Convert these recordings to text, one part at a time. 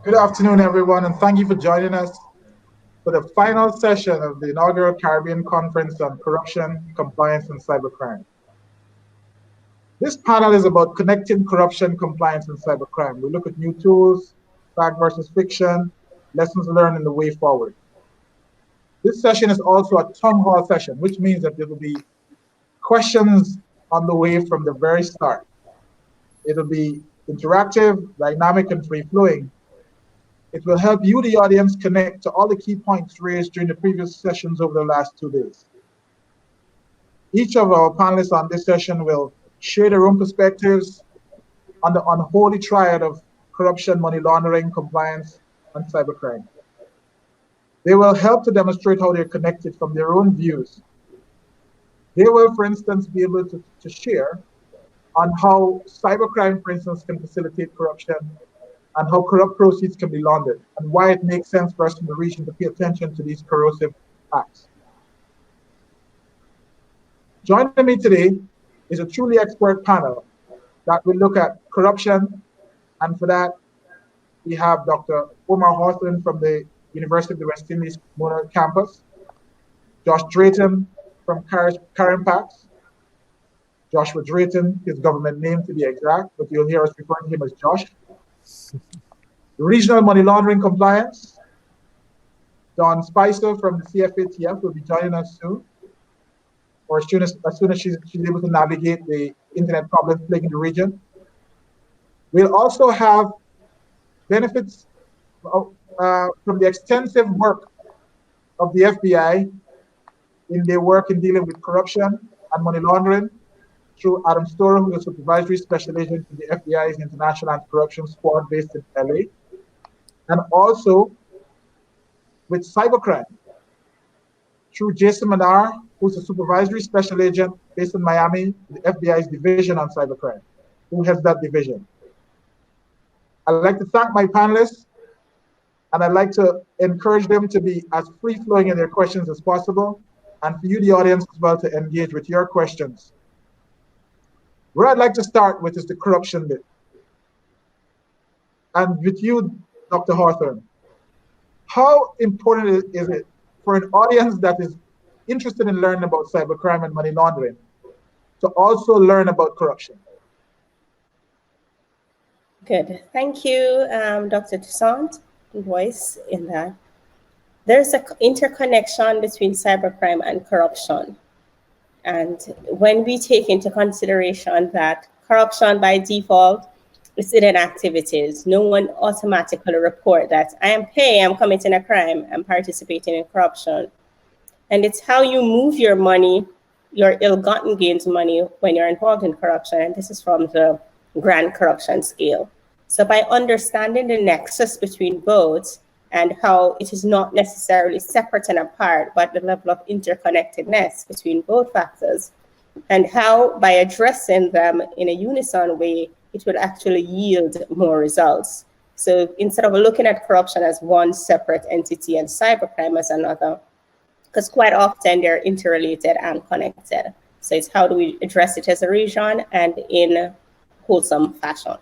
Good afternoon, everyone, and thank you for joining us for the final session of the inaugural Caribbean Conference on Corruption, Compliance, and Cybercrime. This panel is about connecting corruption, compliance, and cybercrime. We look at new tools, fact versus fiction, lessons learned, and the way forward. This session is also a town hall session, which means that there will be questions on the way from the very start. It'll be interactive, dynamic, and free-flowing. It will help you, the audience, connect to all the key points raised during the previous sessions over the last 2 days. Each of our panelists on this session will share their own perspectives on the unholy triad of corruption, money laundering, compliance, and cybercrime. They will help to demonstrate how they're connected from their own views. They will, for instance, be able to share on how cybercrime, for instance, can facilitate corruption and how corrupt proceeds can be laundered, and why it makes sense for us in the region to pay attention to these corrosive acts. Joining me today is a truly expert panel that will look at corruption, and for that, we have Dr. Omar Hawthorne from the University of the West Indies Manar campus, Josh Drayton from CARIMPACS, Joshua Drayton, his government name to be exact, but you'll hear us referring to him as Josh. Regional Money Laundering Compliance, Dawne Spicer from the CFATF will be joining us soon, or as soon as she's able to navigate the internet problems plaguing the region. We'll also have benefits from the extensive work of the FBI in their work in dealing with corruption and money laundering through Adam Storer, who is a supervisory special agent in the FBI's International Anti-Corruption Squad based in LA, and also with cybercrime through Jason Manar, who's a supervisory special agent based in Miami, the FBI's division on cybercrime, who has that division. I'd like to thank my panelists, and I'd like to encourage them to be as free-flowing in their questions as possible, and for you, the audience, as well, to engage with your questions. Where I'd like to start with is the corruption bit. And with you, Dr. Hawthorne, how important is it for an audience that is interested in learning about cybercrime and money laundering to also learn about corruption? Good. Thank you, Dr. Toussant and Boyce, in that there's an interconnection between cybercrime and corruption. And when we take into consideration that corruption by default is hidden activities, no one automatically report that I'm committing a crime, I'm participating in corruption. And it's how you move your money, your ill-gotten gains money when you're involved in corruption. And this is from the grand corruption scale. So by understanding the nexus between both and how it is not necessarily separate and apart, but the level of interconnectedness between both factors, and how by addressing them in a unison way, it would actually yield more results. So instead of looking at corruption as one separate entity and cybercrime as another, because quite often they're interrelated and connected. So it's how do we address it as a region and in wholesome fashion.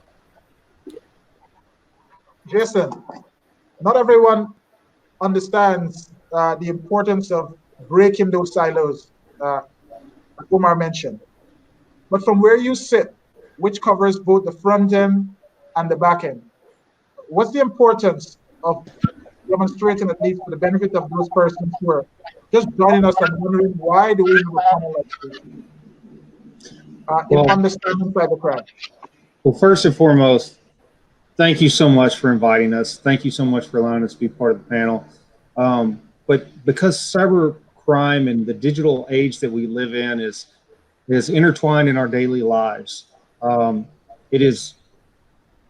Jason, not everyone understands the importance of breaking those silos Omar mentioned. But from where you sit, which covers both the front end and the back end, what's the importance of demonstrating, at least for the benefit of those persons who are just joining us and wondering why do we have a panel like this in understanding cybercrime? Well, first and foremost, thank you so much for inviting us. Thank you so much for allowing us to be part of the panel. But because cybercrime and the digital age that we live in is intertwined in our daily lives, it is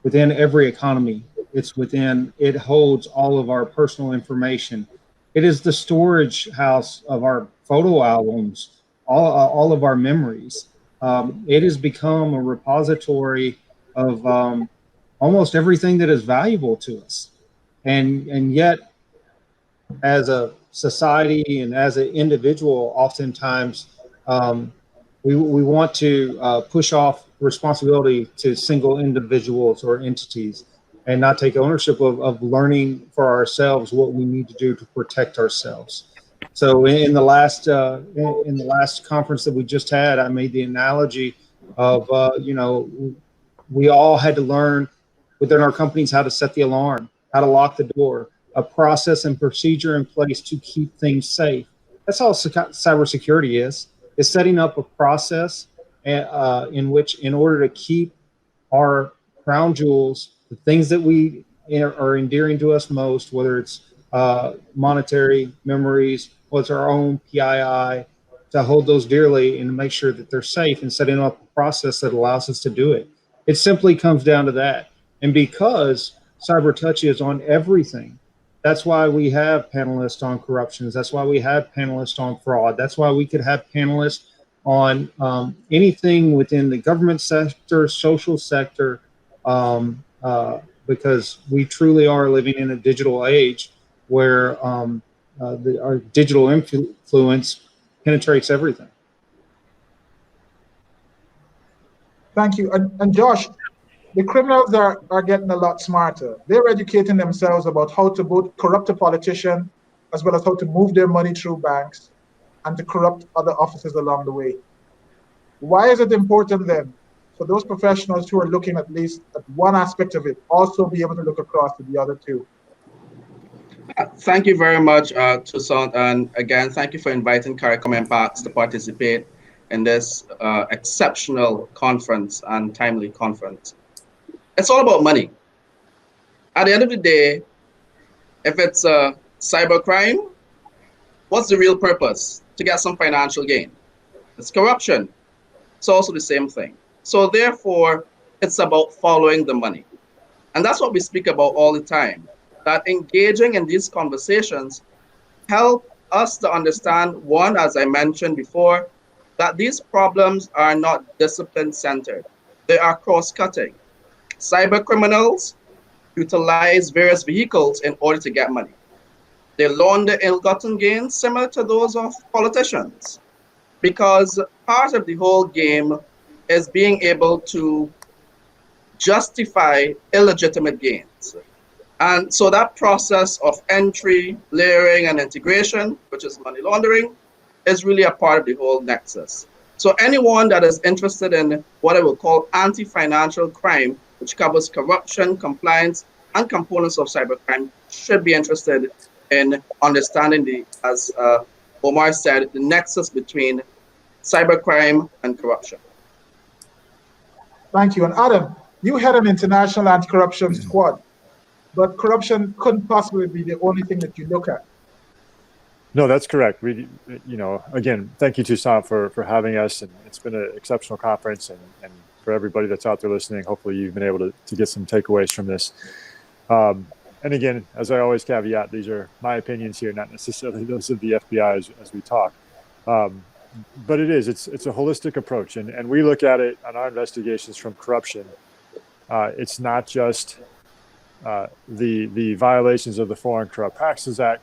within every economy. It holds all of our personal information. It is the storage house of our photo albums, all of our memories. It has become a repository of almost everything that is valuable to us. And yet, as a society and as an individual, oftentimes we want to push off responsibility to single individuals or entities. and not take ownership of learning for ourselves what we need to do to protect ourselves. So in the last conference that we just had, I made the analogy of we all had to learn within our companies how to set the alarm, how to lock the door, a process and procedure in place to keep things safe. That's all cybersecurity is. It's setting up a process in which, in order to keep our crown jewels, the things that we are endearing to us most, whether it's monetary memories, what's our own PII, to hold those dearly and to make sure that they're safe, and setting up a process that allows us to do it. It simply comes down to that. And because Cyber Touch is on everything, that's why we have panelists on corruptions. That's why we have panelists on fraud. That's why we could have panelists on anything within the government sector, social sector, because we truly are living in a digital age where our digital influence penetrates everything. Thank you. And Josh, the criminals are getting a lot smarter. They're educating themselves about how to both corrupt a politician as well as how to move their money through banks and to corrupt other officers along the way. Why is it important then for those professionals who are looking at least at one aspect of it also be able to look across to the other two? Thank you very much, Toussant. And again, thank you for inviting CARIMPACS to participate in this exceptional conference and timely conference. It's all about money. At the end of the day, if it's a cybercrime, what's the real purpose? To get some financial gain. It's corruption. It's also the same thing. So therefore, it's about following the money. And that's what we speak about all the time, that engaging in these conversations help us to understand, one, as I mentioned before, that these problems are not discipline-centered. They are cross-cutting. Cyber criminals utilize various vehicles in order to get money. They launder ill-gotten gains similar to those of politicians, because part of the whole game is being able to justify illegitimate gains. And so that process of entry, layering, and integration, which is money laundering, is really a part of the whole nexus. So anyone that is interested in what I will call anti-financial crime, which covers corruption, compliance, and components of cybercrime, should be interested in understanding the, as Omar said, the nexus between cybercrime and corruption. Thank you. And Adam, you had an international anti-corruption squad, but corruption couldn't possibly be the only thing that you look at. No, that's correct. We, again, thank you, Toussant, for having us. And it's been an exceptional conference. And for everybody that's out there listening, hopefully you've been able to get some takeaways from this. And again, as I always caveat, these are my opinions here, not necessarily those of the FBI as we talk. But it's a holistic approach. And we look at it on our investigations from corruption. It's not just the violations of the Foreign Corrupt Practices Act,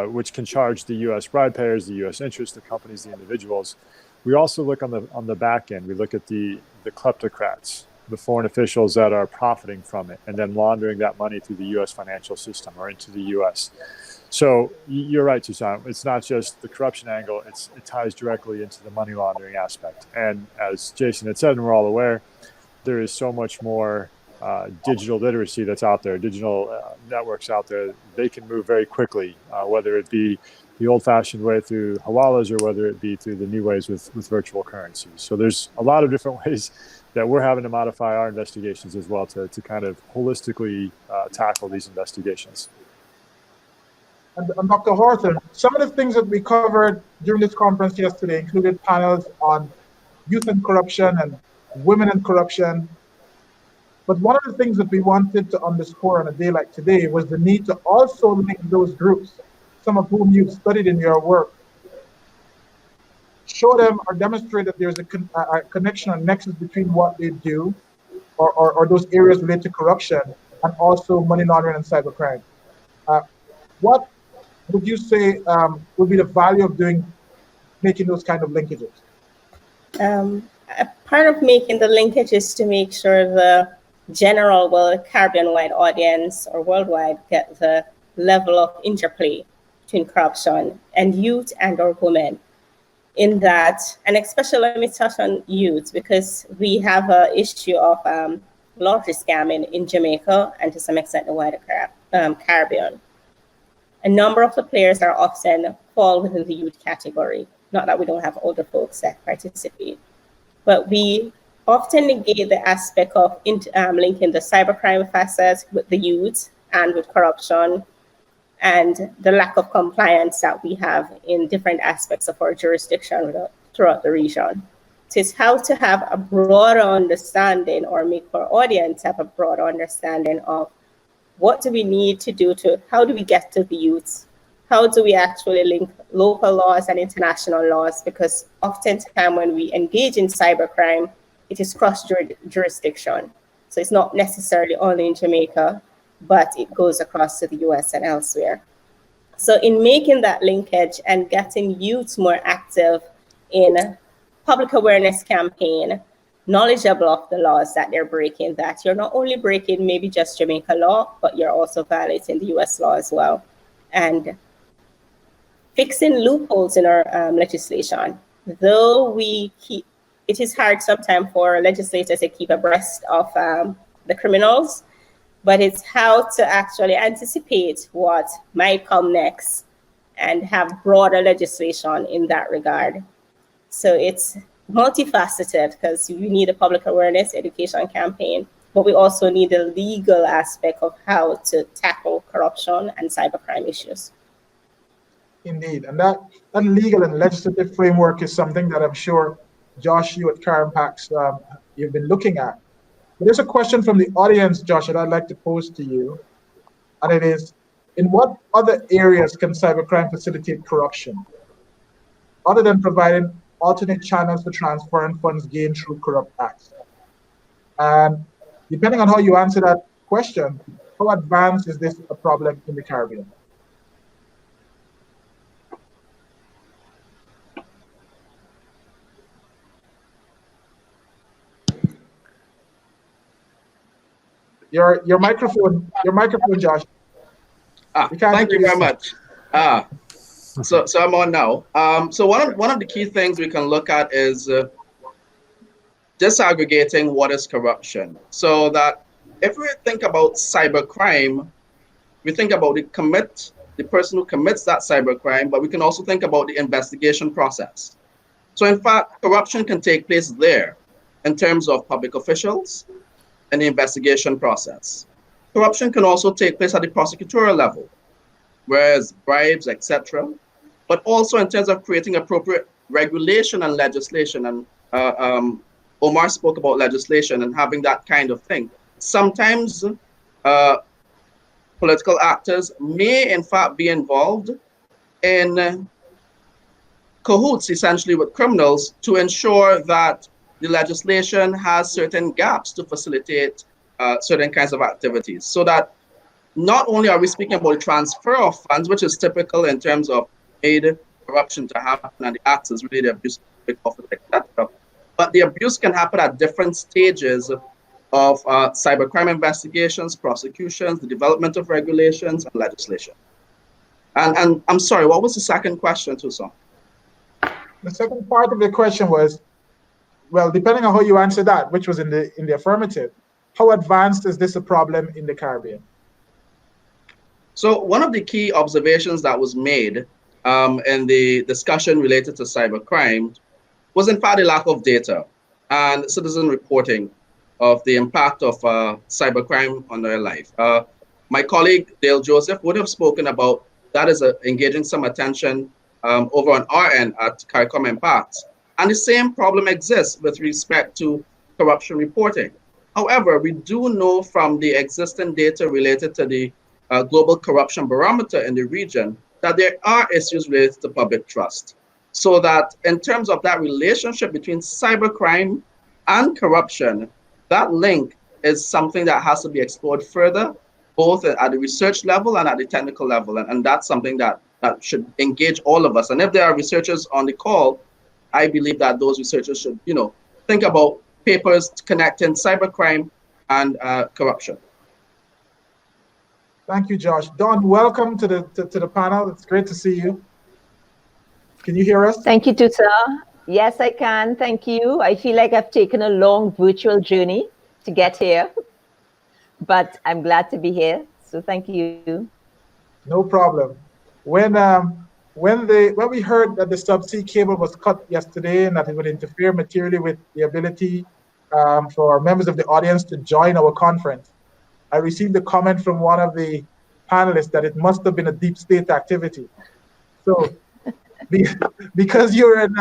which can charge the U.S. bribe payers, the U.S. interests, the companies, the individuals. We also look on the back end. We look at the kleptocrats, the foreign officials that are profiting from it, and then laundering that money through the U.S. financial system or into the U.S. So you're right, Toussant. It's not just the corruption angle. It ties directly into the money laundering aspect. And as Jason had said, and we're all aware, there is so much more digital literacy that's out there, digital networks out there. They can move very quickly, whether it be the old-fashioned way through hawalas or whether it be through the new ways with virtual currencies. So there's a lot of different ways that we're having to modify our investigations as well to kind of holistically tackle these investigations. And Dr. Hawthorne, some of the things that we covered during this conference yesterday included panels on youth and corruption and women and corruption. But one of the things that we wanted to underscore on a day like today was the need to also link those groups, some of whom you've studied in your work, show them or demonstrate that there's a connection or nexus between what they do or those areas related to corruption and also money laundering and cybercrime. What would you say would be the value of making those kind of linkages? A part of making the linkage is to make sure the general, well, Caribbean-wide audience or worldwide get the level of interplay between corruption and youth and or women in that, and especially let me touch on youth because we have an issue of lottery scamming in Jamaica and to some extent the wider Caribbean. A number of the players are often fall within the youth category. Not that we don't have older folks that participate, but we often negate the aspect of linking the cybercrime facets with the youth and with corruption and the lack of compliance that we have in different aspects of our jurisdiction throughout the region. So it's how to have a broader understanding or make our audience have a broader understanding of what do we need to do how do we get to the youths? How do we actually link local laws and international laws? Because oftentimes when we engage in cybercrime, it is cross-jurisdiction. So it's not necessarily only in Jamaica, but it goes across to the US and elsewhere. So in making that linkage and getting youths more active in public awareness campaign, knowledgeable of the laws that they're breaking, that you're not only breaking maybe just Jamaica law, but you're also violating the US law as well. And fixing loopholes in our legislation. Though it is hard sometimes for legislators to keep abreast of the criminals, but it's how to actually anticipate what might come next and have broader legislation in that regard. So it's multifaceted because we need a public awareness education campaign, but we also need a legal aspect of how to tackle corruption and cybercrime issues. Indeed, and that legal and legislative framework is something that I'm sure, Josh, you at CARIMPACS, you've been looking at. But there's a question from the audience, Josh, that I'd like to pose to you, and it is, in what other areas can cybercrime facilitate corruption, other than providing alternate channels for transferring funds gained through corrupt acts? And depending on how you answer that question, how advanced is this a problem in the Caribbean? Your microphone, Josh. Thank you very much. So I'm on now. So one of the key things we can look at is disaggregating what is corruption. So that if we think about cybercrime, we think about the person who commits that cybercrime, but we can also think about the investigation process. So in fact, corruption can take place there in terms of public officials and the investigation process. Corruption can also take place at the prosecutorial level, whereas bribes, etc., but also in terms of creating appropriate regulation and legislation. And Omar spoke about legislation and having that kind of thing. Sometimes political actors may in fact be involved in cahoots essentially with criminals to ensure that the legislation has certain gaps to facilitate certain kinds of activities, so that not only are we speaking about the transfer of funds, which is typical in terms of aid corruption to happen, and the acts is really the abuse of public office, etc., but the abuse can happen at different stages of cybercrime investigations, prosecutions, the development of regulations, and legislation. And I'm sorry, what was the second question, Toussant? The second part of the question was, well, depending on how you answer that, which was in the affirmative, how advanced is this a problem in the Caribbean? So one of the key observations that was made in the discussion related to cybercrime was in fact the lack of data and citizen reporting of the impact of cybercrime on their life. My colleague Dale Joseph would have spoken about that as engaging some attention over on our end at CARIMPACS. And the same problem exists with respect to corruption reporting. However, we do know from the existing data related to the Global Corruption Barometer in the region that there are issues related to public trust. So that in terms of that relationship between cybercrime and corruption, that link is something that has to be explored further, both at the research level and at the technical level. And that's something that should engage all of us. And if there are researchers on the call, I believe that those researchers should, think about papers connecting cybercrime and corruption. Thank you, Josh. Dawne, welcome to the panel. It's great to see you. Can you hear us? Thank you, Toussant. Yes, I can. Thank you. I feel like I've taken a long virtual journey to get here, but I'm glad to be here. So thank you. No problem. When we heard that the subsea cable was cut yesterday and that it would interfere materially with the ability for members of the audience to join our conference, I received a comment from one of the panelists that it must have been a deep state activity. So because you're in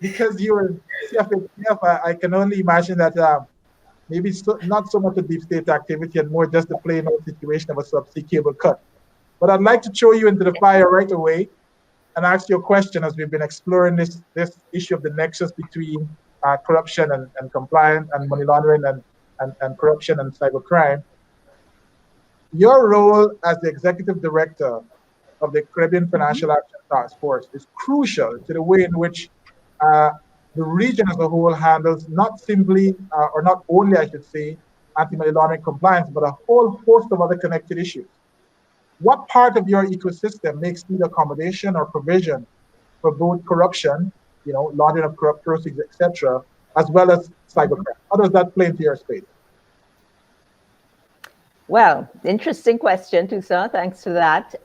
CFATF, I can only imagine that maybe not so much a deep state activity and more just the plain old situation of a subsea cable cut. But I'd like to throw you into the fire right away and ask you a question as we've been exploring this issue of the nexus between corruption and compliance and money laundering and corruption and cybercrime. Your role as the executive director of the Caribbean Financial Action Task Force is crucial to the way in which the region as a whole handles not simply, or not only, I should say, anti-money laundering compliance, but a whole host of other connected issues. What part of your ecosystem makes need accommodation or provision for both corruption, laundering of corrupt proceeds, etc., as well as cybercrime? How does that play into your space? Well, interesting question, Toussant. Thanks for that.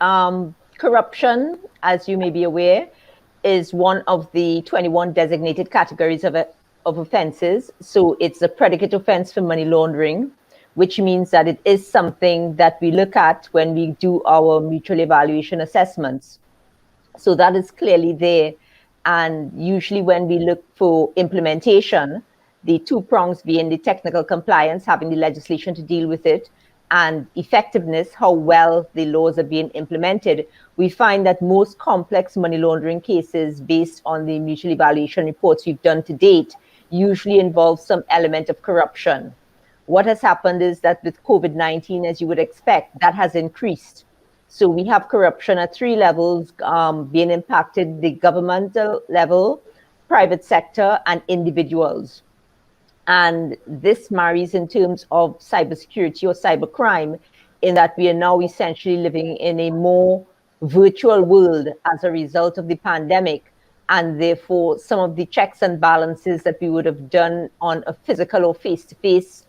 Corruption, as you may be aware, is one of the 21 designated categories of offenses. So it's a predicate offense for money laundering, which means that it is something that we look at when we do our mutual evaluation assessments. So that is clearly there. And usually when we look for implementation, the two prongs being the technical compliance, having the legislation to deal with it, and effectiveness, how well the laws are being implemented, we find that most complex money laundering cases based on the mutual evaluation reports we've done to date usually involve some element of corruption. What has happened is that with COVID-19, as you would expect, that has increased. So we have corruption at three levels being impacted: the governmental level, private sector, and individuals. And this marries in terms of cybersecurity or cybercrime, in that we are now essentially living in a more virtual world as a result of the pandemic. And therefore, some of the checks and balances that we would have done on a physical or face-to-face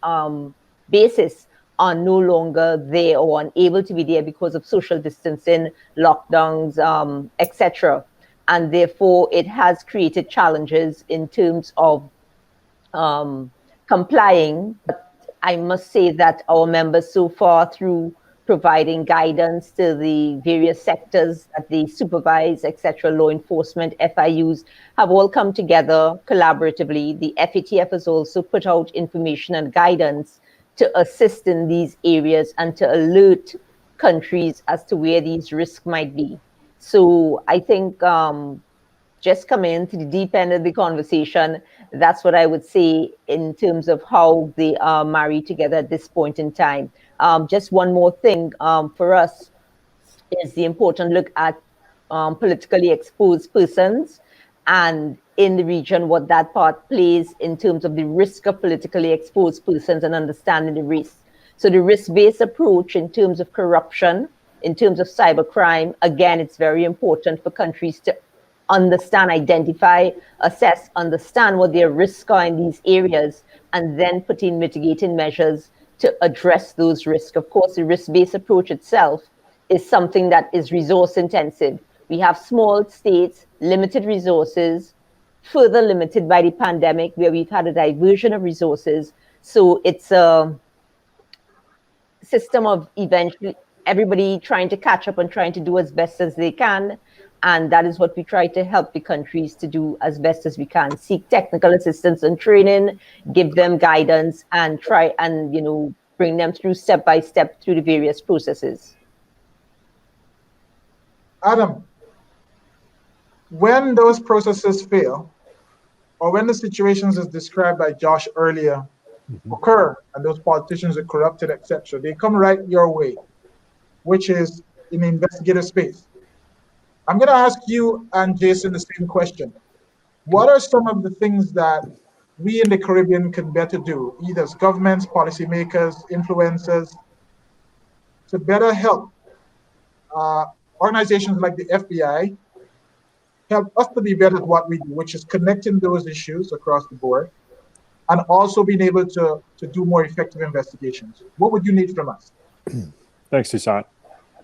basis are no longer there or unable to be there because of social distancing, lockdowns, etc. And therefore, it has created challenges in terms of complying. But I must say that our members so far, through providing guidance to the various sectors that they supervise, etc., law enforcement, FIUs, have all come together collaboratively. The FATF has also put out information and guidance to assist in these areas and to alert countries as to where these risks might be. So I think just coming into the deep end of the conversation, that's what I would say in terms of how they are married together at this point in time. Just one more thing for us is the important look at politically exposed persons, and in the region, what that part plays in terms of the risk of politically exposed persons and understanding the risk. So the risk-based approach in terms of corruption, in terms of cybercrime, again, it's very important for countries to understand, identify, assess, understand what their risks are in these areas, and then put in mitigating measures to address those risks. Of course, the risk-based approach itself is something that is resource intensive. We have small states, limited resources, further limited by the pandemic, where we've had a diversion of resources. So it's a system of eventually everybody trying to catch up and trying to do as best as they can. And that is what we try to help the countries to do as best as we can. Seek technical assistance and training, give them guidance, and try and, bring them through step by step through the various processes. Adam, when those processes fail, or when the situations as described by Josh earlier occur, and those politicians are corrupted, etc., they come right your way, which is in the investigative space. I'm going to ask you and Jason the same question. What are some of the things that we in the Caribbean can better do, either as governments, policymakers, influencers, to better help organizations like the FBI help us to be better at what we do, which is connecting those issues across the board and also being able to do more effective investigations. What would you need from us? Thanks, Toussant.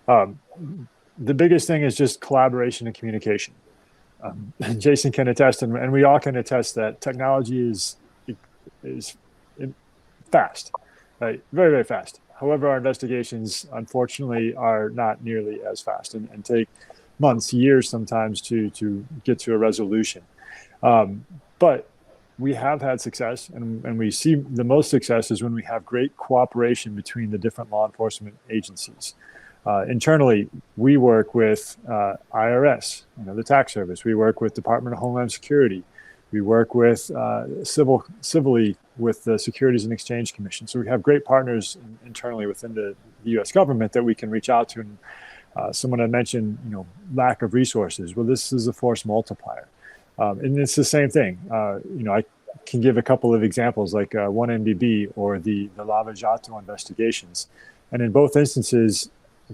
The biggest thing is just collaboration and communication. Jason can attest, and we all can attest that technology is fast, right? Very, very fast. However, our investigations, unfortunately, are not nearly as fast and take months, years sometimes to get to a resolution. But we have had success, and we see the most success is when we have great cooperation between the different law enforcement agencies. Internally, we work with IRS, the tax service. We work with Department of Homeland Security. We work with civilly with the Securities and Exchange Commission. So we have great partners internally within the U.S. government that we can reach out to. And someone had mentioned, lack of resources. Well, this is a force multiplier. And it's the same thing. I can give a couple of examples, like 1MDB or the Lava Jato investigations. And in both instances,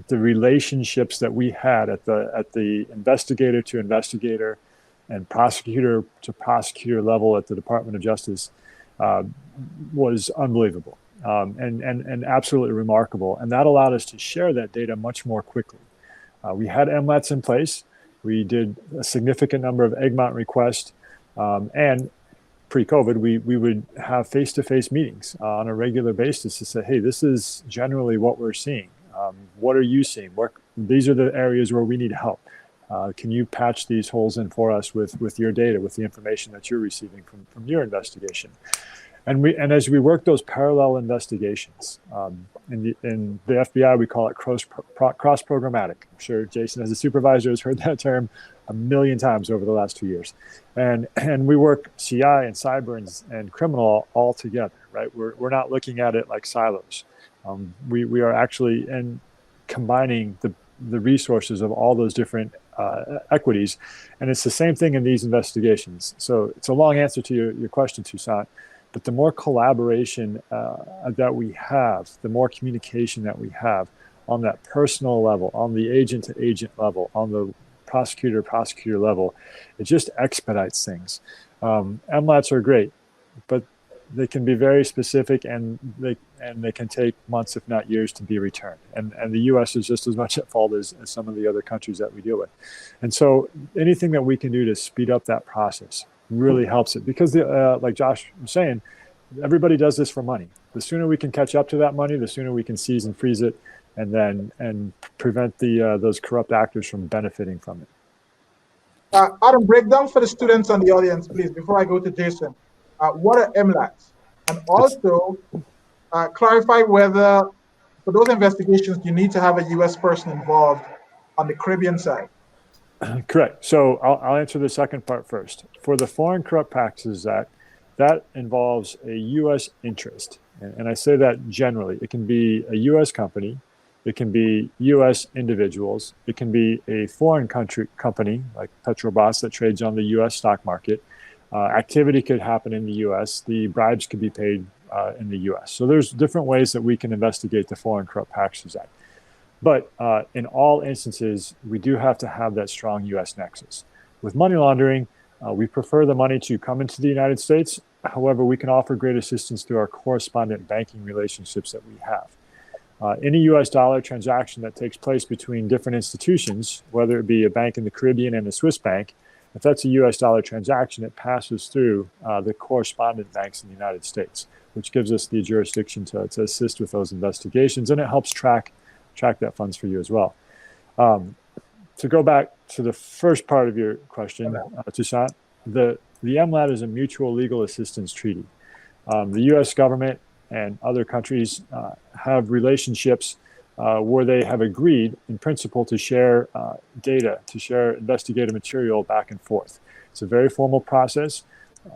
the relationships that we had at the investigator to investigator and prosecutor to prosecutor level at the Department of Justice was unbelievable and absolutely remarkable. And that allowed us to share that data much more quickly. We had MLATs in place. We did a significant number of Egmont requests, and pre-COVID, we would have face-to-face meetings on a regular basis to say, hey, this is generally what we're seeing. What are you seeing? These are the areas where we need help. Can you patch these holes in for us with your data, with the information that you're receiving from your investigation? And as we work those parallel investigations, in the FBI, we call it cross-programmatic. I'm sure Jason, as a supervisor, has heard that term a million times over the last 2 years. And we work CI and cyber and criminal all together, right? We're not looking at it like silos. We are actually combining the resources of all those different equities. And it's the same thing in these investigations. So it's a long answer to your question, Toussant. But the more collaboration that we have, the more communication that we have on that personal level, on the agent-to-agent level, on the prosecutor-prosecutor level, it just expedites things. MLATs are great, but they can be very specific, and they can take months, if not years, to be returned. And the U.S. is just as much at fault as some of the other countries that we deal with. And so anything that we can do to speed up that process really helps it, because like Josh was saying, everybody does this for money. The sooner we can catch up to that money, the sooner we can seize and freeze it, and prevent those corrupt actors from benefiting from it. Adam, break down for the students and the audience, please, before I go to Jason. What are MLATs? And also clarify whether for those investigations you need to have a U.S. person involved on the Caribbean side. Correct. So I'll answer the second part first. For the Foreign Corrupt Practices Act, that involves a U.S. interest. And I say that generally. It can be a U.S. company. It can be U.S. individuals. It can be a foreign company like Petrobras that trades on the U.S. stock market. Activity could happen in the U.S. The bribes could be paid in the U.S. So there's different ways that we can investigate the Foreign Corrupt Practices Act. But in all instances, we do have to have that strong U.S. nexus. With money laundering, we prefer the money to come into the United States. However, we can offer great assistance through our correspondent banking relationships that we have. Any U.S. dollar transaction that takes place between different institutions, whether it be a bank in the Caribbean and a Swiss bank, if that's a U.S. dollar transaction, it passes through the correspondent banks in the United States, which gives us the jurisdiction to assist with those investigations, and it helps track that funds for you as well. To go back to the first part of your question, Toussant, the MLAT is a mutual legal assistance treaty. The U.S. government and other countries have relationships where they have agreed in principle to share data, to share investigative material back and forth. It's a very formal process.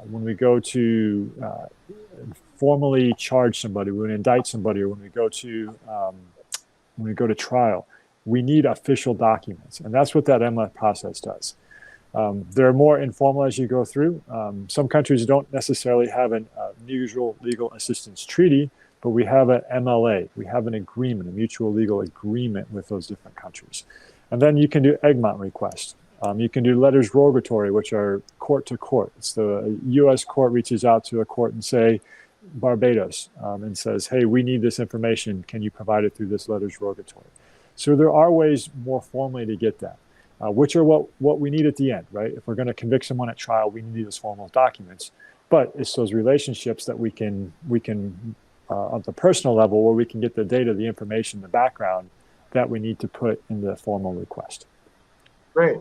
When we go to formally charge somebody, when we indict somebody, or when we go to trial, we need official documents. And that's what that MLAT process does. They're more informal as you go through. Some countries don't necessarily have a mutual legal assistance treaty, but we have an MLA. We have an agreement, a mutual legal agreement with those different countries. And then you can do Egmont requests. You can do letters rogatory, which are court to court. It's the U.S. court reaches out to a court and say, Barbados, and says, hey, we need this information. Can you provide it through this letters rogatory? So there are ways more formally to get that, which are what we need at the end, right? If we're going to convict someone at trial, we need those formal documents. But it's those relationships that we can on the personal level, where we can get the data, the information, the background that we need to put in the formal request. Great.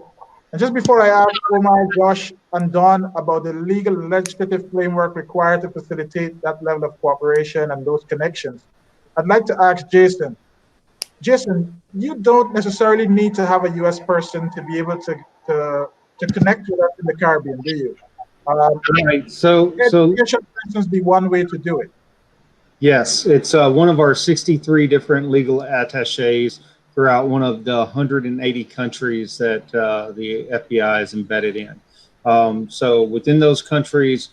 And just before I ask Omar, Josh, and Dawne about the legal and legislative framework required to facilitate that level of cooperation and those connections, I'd like to ask Jason. Jason, you don't necessarily need to have a U.S. person to be able to connect with us in the Caribbean, do you? Right. So education, for instance, be one way to do it. Yes, it's one of our 63 different legal attaches throughout one of the 180 countries that the FBI is embedded in. So within those countries,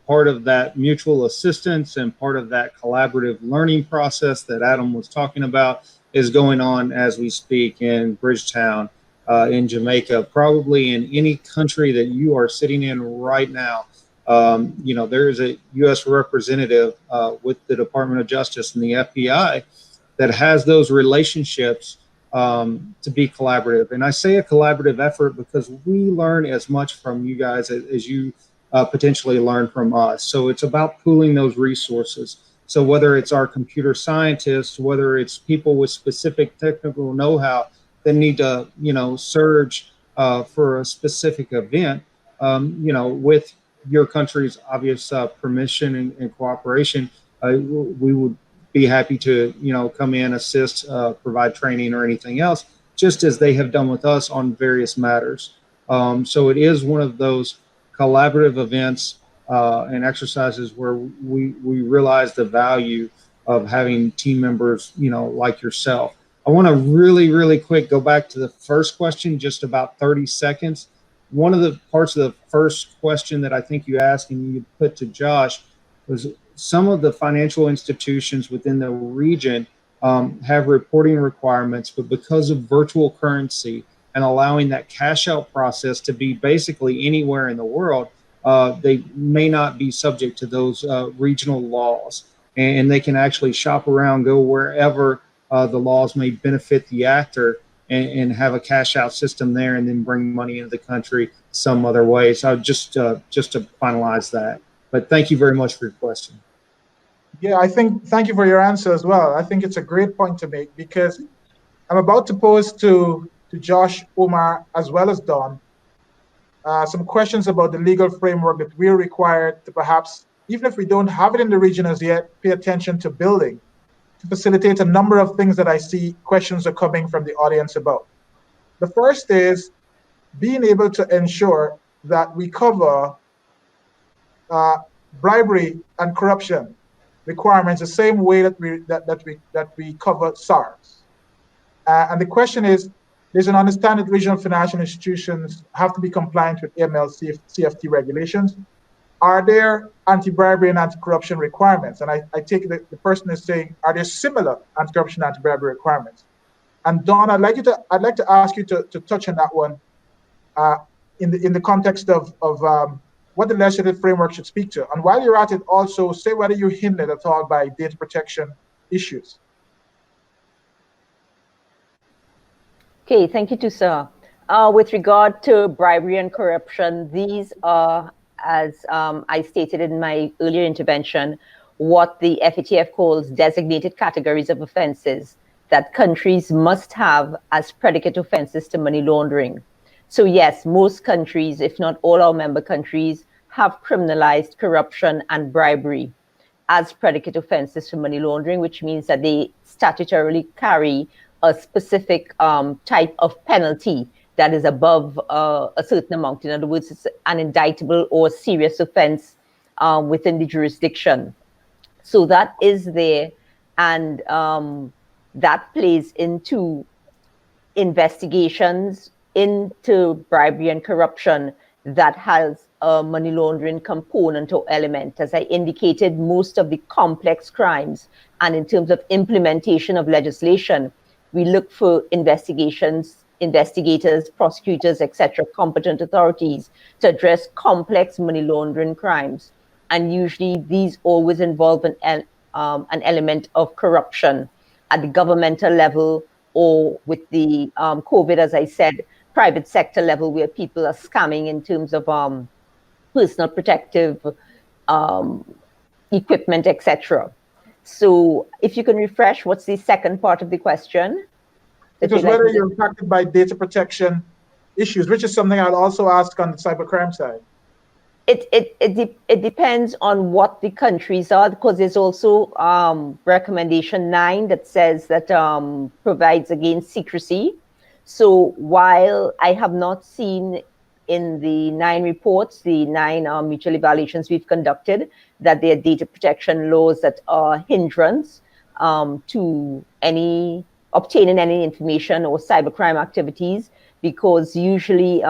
part of that mutual assistance and part of that collaborative learning process that Adam was talking about is going on as we speak in Bridgetown, in Jamaica, probably in any country that you are sitting in right now. There is a U.S. representative with the Department of Justice and the FBI that has those relationships to be collaborative. And I say a collaborative effort because we learn as much from you guys as you potentially learn from us. So it's about pooling those resources. So whether it's our computer scientists, whether it's people with specific technical know-how that need to, surge for a specific event, with your country's obvious permission and cooperation, we would be happy to, come in, assist, provide training or anything else, just as they have done with us on various matters. So it is one of those collaborative events and exercises where we realize the value of having team members, like yourself. I want to really, really quick go back to the first question, just about 30 seconds. One of the parts of the first question that I think you asked and you put to Josh was some of the financial institutions within the region have reporting requirements, but because of virtual currency and allowing that cash out process to be basically anywhere in the world, they may not be subject to those regional laws, and they can actually shop around, go wherever the laws may benefit the actor, and have a cash out system there, and then bring money into the country some other way. So just to finalize that. But thank you very much for your question. Yeah, thank you for your answer as well. I think it's a great point to make, because I'm about to pose to Josh, Omar, as well as Dawne, some questions about the legal framework that we're required to, perhaps, even if we don't have it in the region as yet, pay attention to building to facilitate a number of things that I see questions are coming from the audience about. The first is being able to ensure that we cover bribery and corruption requirements the same way that we cover SARS. And the question is, there's an understanding that regional financial institutions have to be compliant with AML CFT regulations. Are there anti-bribery and anti-corruption requirements? And I take it the person is saying, are there similar anti-corruption and anti-bribery requirements? And Dawne, I'd like to ask you to touch on that one in the context of what the legislative framework should speak to. And while you're at it, also say whether you're hindered at all by data protection issues. Okay, thank you, Toussant. With regard to bribery and corruption, these are, as I stated in my earlier intervention, what the FATF calls designated categories of offenses that countries must have as predicate offenses to money laundering. So yes, most countries, if not all our member countries, have criminalized corruption and bribery as predicate offenses to money laundering, which means that they statutorily carry a specific type of penalty that is above a certain amount. In other words, it's an indictable or serious offense within the jurisdiction. So that is there, and that plays into investigations into bribery and corruption that has a money laundering component or element. As I indicated, most of the complex crimes and in terms of implementation of legislation, we look for investigators, prosecutors, etc., competent authorities to address complex money laundering crimes. And usually these always involve an element of corruption at the governmental level or with the COVID, as I said, private sector level, where people are scamming in terms of personal protective equipment, etc. So if you can refresh, what's the second part of the question? It was whether you're impacted by data protection issues, which is something I'll also ask on the cybercrime side. It depends on what the countries are, because there's also recommendation 9 that says that provides against secrecy. So while I have not seen in the 9 reports, the 9 mutual evaluations we've conducted, that there are data protection laws that are hindrance to obtaining any information or cybercrime activities, because usually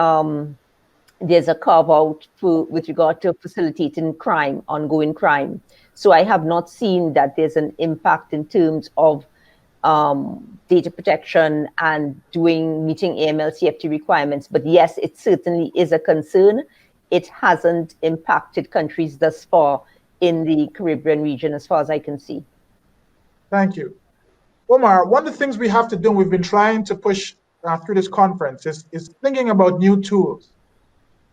there's a carve out with regard to facilitating crime, ongoing crime. So I have not seen that there's an impact in terms of data protection and meeting AML CFT requirements. But yes, it certainly is a concern. It hasn't impacted countries thus far in the Caribbean region, as far as I can see. Thank you. Omar, one of the things we have to do, we've been trying to push through this conference, is thinking about new tools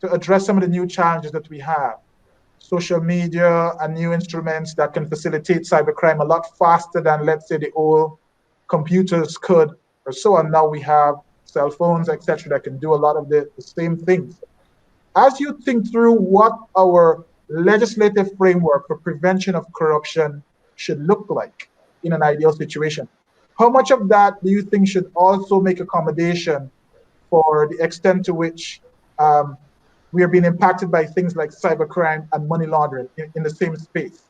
to address some of the new challenges that we have. Social media and new instruments that can facilitate cybercrime a lot faster than, let's say, the old computers could or so on. Now we have cell phones, etc., that can do a lot of the same things. As you think through what our legislative framework for prevention of corruption should look like in an ideal situation, how much of that do you think should also make accommodation for the extent to which we are being impacted by things like cybercrime and money laundering in the same space?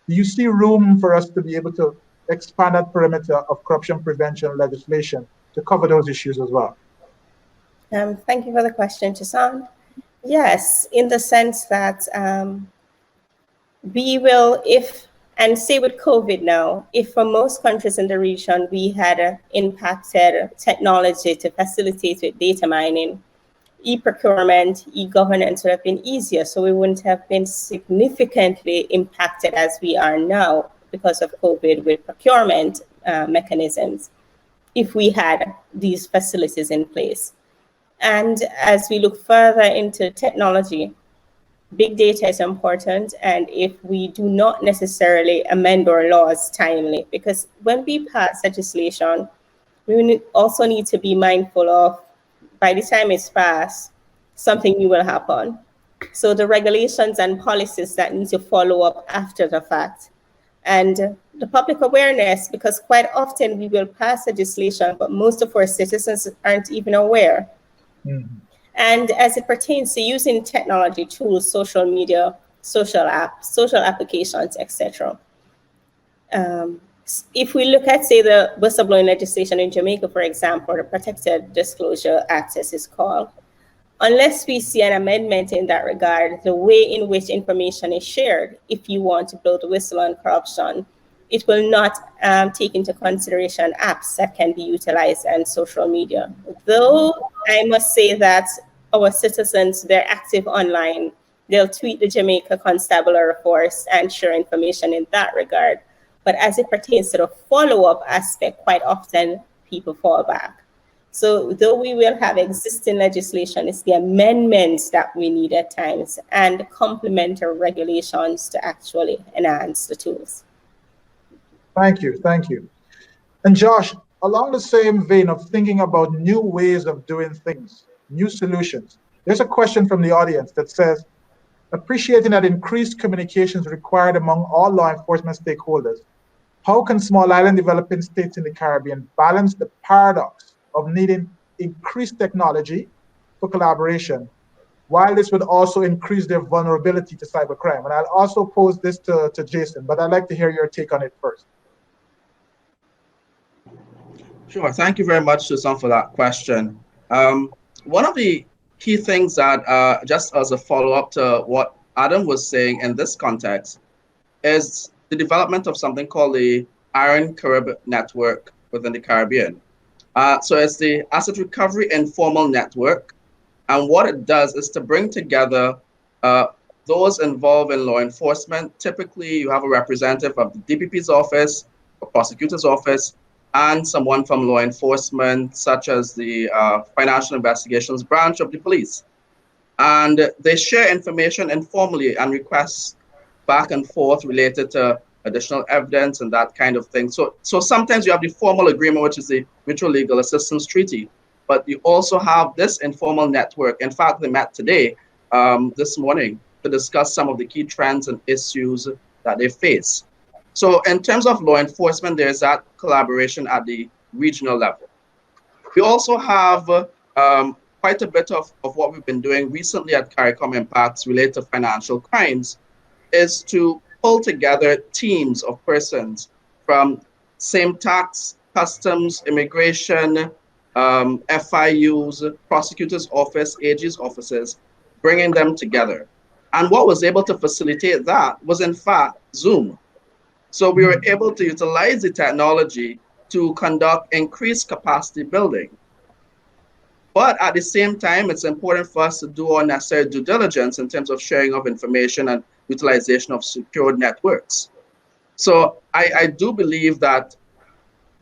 Do you see room for us to be able to expand that perimeter of corruption prevention legislation to cover those issues as well? Thank you for the question, Toussant. Yes, in the sense that we will, and say with COVID now, if for most countries in the region we had impacted technology to facilitate with data mining, e-procurement, e-governance would have been easier. So we wouldn't have been significantly impacted as we are now because of COVID with procurement mechanisms, if we had these facilities in place. And as we look further into technology, big data is important. And if we do not necessarily amend our laws timely, because when we pass legislation, we also need to be mindful of, by the time it's passed, something new will happen. So the regulations and policies that need to follow up after the fact. And the public awareness, because quite often we will pass legislation, but most of our citizens aren't even aware. Mm-hmm. And as it pertains to using technology tools, social media, social apps, social applications, etc. If we look at, say, the whistleblowing legislation in Jamaica, for example, the Protected Disclosure Act, as it's called, unless we see an amendment in that regard, the way in which information is shared, if you want to blow the whistle on corruption, it will not take into consideration apps that can be utilized and social media. Though I must say that our citizens, they're active online. They'll tweet the Jamaica Constabulary Force and share information in that regard. But as it pertains to the follow-up aspect, quite often people fall back. So though we will have existing legislation, it's the amendments that we need at times and complementary regulations to actually enhance the tools. Thank you, thank you. And Josh, along the same vein of thinking about new ways of doing things, new solutions, there's a question from the audience that says, appreciating that increased communication is required among all law enforcement stakeholders, how can small island developing states in the Caribbean balance the paradox of needing increased technology for collaboration, while this would also increase their vulnerability to cybercrime? And I'll also pose this to Jason, but I'd like to hear your take on it first. Sure, thank you very much, Toussant, for that question. one of the key things that, just as a follow-up to what Adam was saying in this context, is the development of something called the Iron Carib Network within the Caribbean. So it's the Asset Recovery Informal Network. And what it does is to bring together those involved in law enforcement. Typically, you have a representative of the DPP's office, a prosecutor's office, and someone from law enforcement, such as the Financial Investigations Branch of the police. And they share information informally and requests back and forth related to additional evidence and that kind of thing. So sometimes you have the formal agreement, which is the Mutual Legal Assistance Treaty, but you also have this informal network. In fact, they met today, this morning, to discuss some of the key trends and issues that they face. So in terms of law enforcement, there's that collaboration at the regional level. We also have quite a bit of what we've been doing recently at CARIMPACS related to financial crimes, is to pull together teams of persons from same tax, customs, immigration, FIUs, prosecutor's office, AG's offices, bringing them together. And what was able to facilitate that was, in fact, Zoom. So we were able to utilize the technology to conduct increased capacity building. But at the same time, it's important for us to do our necessary due diligence in terms of sharing of information and utilization of secured networks. So I do believe that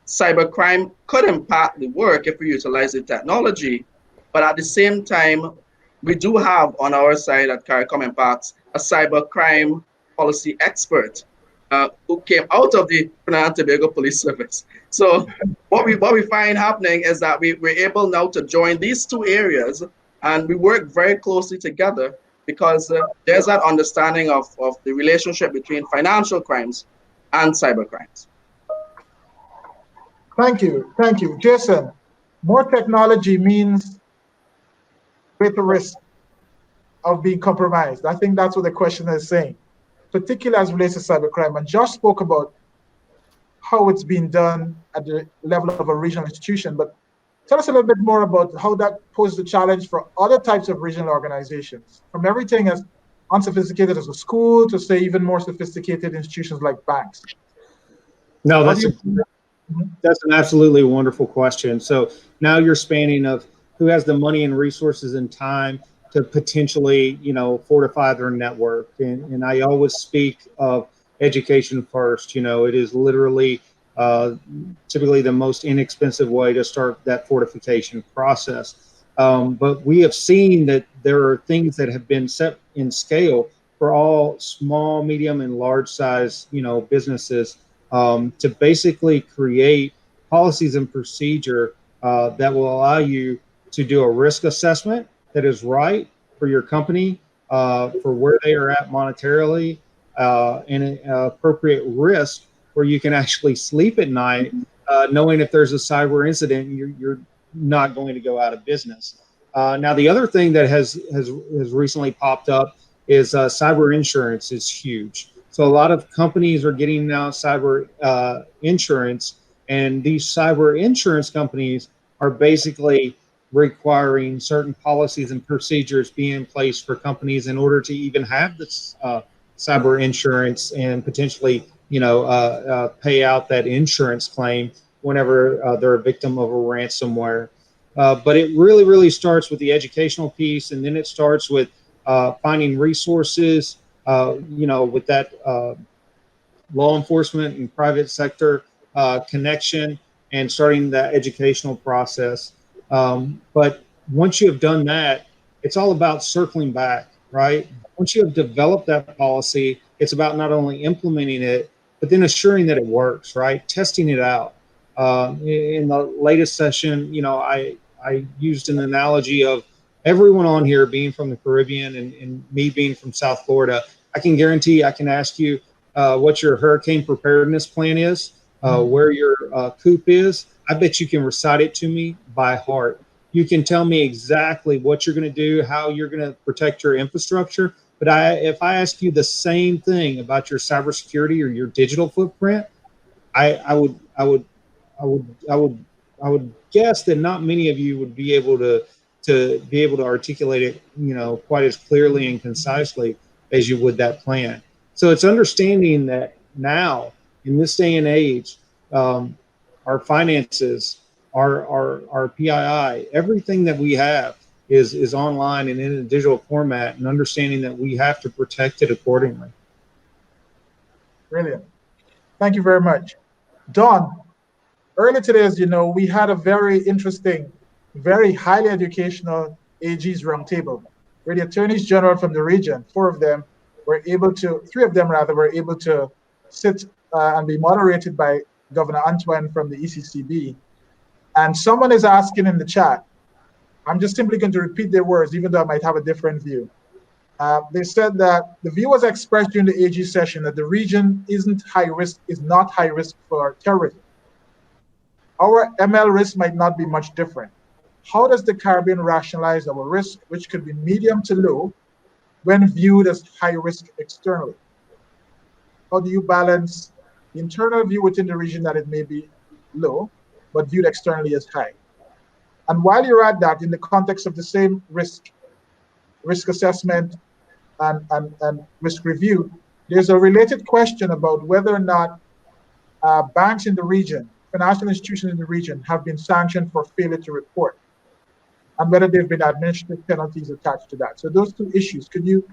cybercrime could impact the work if we utilize the technology, but at the same time, we do have on our side at CARIMPACS a cybercrime policy expert who came out of the Trinidad and Tobago Police Service. So what we find happening is that we're able now to join these two areas, and we work very closely together because there's that understanding of the relationship between financial crimes and cybercrimes. Thank you. Thank you. Jason, more technology means greater risk of being compromised. I think that's what the questioner is saying, particularly as relates to cybercrime. And Josh spoke about how it's being done at the level of a regional institution, but tell us a little bit more about how that poses a challenge for other types of regional organizations, from everything as unsophisticated as a school to, say, even more sophisticated institutions like banks. No, that's an absolutely wonderful question. So now you're spanning of who has the money and resources and time to potentially, fortify their network. And I always speak of education first. It is literally typically the most inexpensive way to start that fortification process. But we have seen that there are things that have been set in scale for all small, medium, and large size, businesses to basically create policies and procedure that will allow you to do a risk assessment that is right for your company, for where they are at monetarily, and an appropriate risk where you can actually sleep at night, knowing if there's a cyber incident, you're not going to go out of business. Now, the other thing that has recently popped up is cyber insurance is huge. So a lot of companies are getting now cyber insurance, and these cyber insurance companies are basically requiring certain policies and procedures be in place for companies in order to even have this cyber insurance and potentially, pay out that insurance claim whenever they're a victim of a ransomware. But it really, really starts with the educational piece, and then it starts with finding resources, with that law enforcement and private sector connection and starting the educational process. But once you have done that, it's all about circling back, right? Once you have developed that policy, it's about not only implementing it, but then assuring that it works, right? Testing it out. In the latest session, I used an analogy of everyone on here being from the Caribbean and me being from South Florida. I can guarantee I can ask you what your hurricane preparedness plan is, where your coop is. I bet you can recite it to me by heart. You can tell me exactly what you're going to do, how you're going to protect your infrastructure. But if I ask you the same thing about your cybersecurity or your digital footprint, I would guess that not many of you would be able to to be able to articulate it, quite as clearly and concisely as you would that plan. So it's understanding that now, in this day and age, our finances, our PII, everything that we have is online and in a digital format, and understanding that we have to protect it accordingly. Brilliant. Thank you very much. Dawne, earlier today, as you know, we had a very interesting, very highly educational AG's roundtable, where the attorneys general from the region, three of them were able to sit and be moderated by Governor Antoine from the ECCB. And someone is asking in the chat, I'm just simply going to repeat their words, even though I might have a different view. They said that the view was expressed during the AG session that the region is not high risk for terrorism. Our ML risk might not be much different. How does the Caribbean rationalize our risk, which could be medium to low, when viewed as high risk externally? How do you balance the internal view within the region that it may be low, but viewed externally as high? And while you're at that, in the context of the same risk assessment and risk review, there's a related question about whether or not banks in the region, financial institutions in the region, have been sanctioned for failure to report, and whether there have been administrative penalties attached to that. So those two issues, could you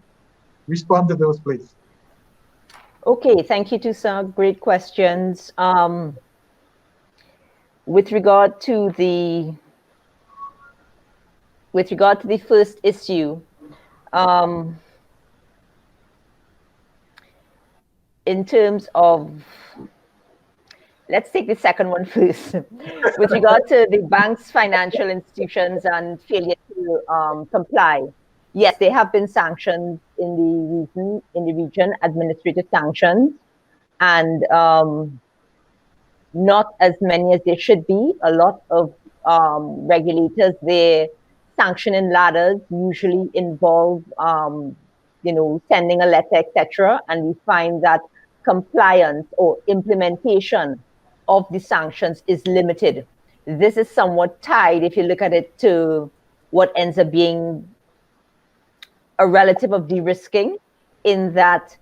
respond to those, please? Okay, thank you, Toussant. Great questions. With regard to the first issue, in terms of, let's take the second one first. With regard to the bank's financial institutions and failure to comply, yes, there have been sanctions in the region, administrative sanctions, and not as many as there should be. A lot of regulators, their sanctioning ladders usually involve, sending a letter, etc. And we find that compliance or implementation of the sanctions is limited. This is somewhat tied, if you look at it, to what ends up being a relative of de-risking, in that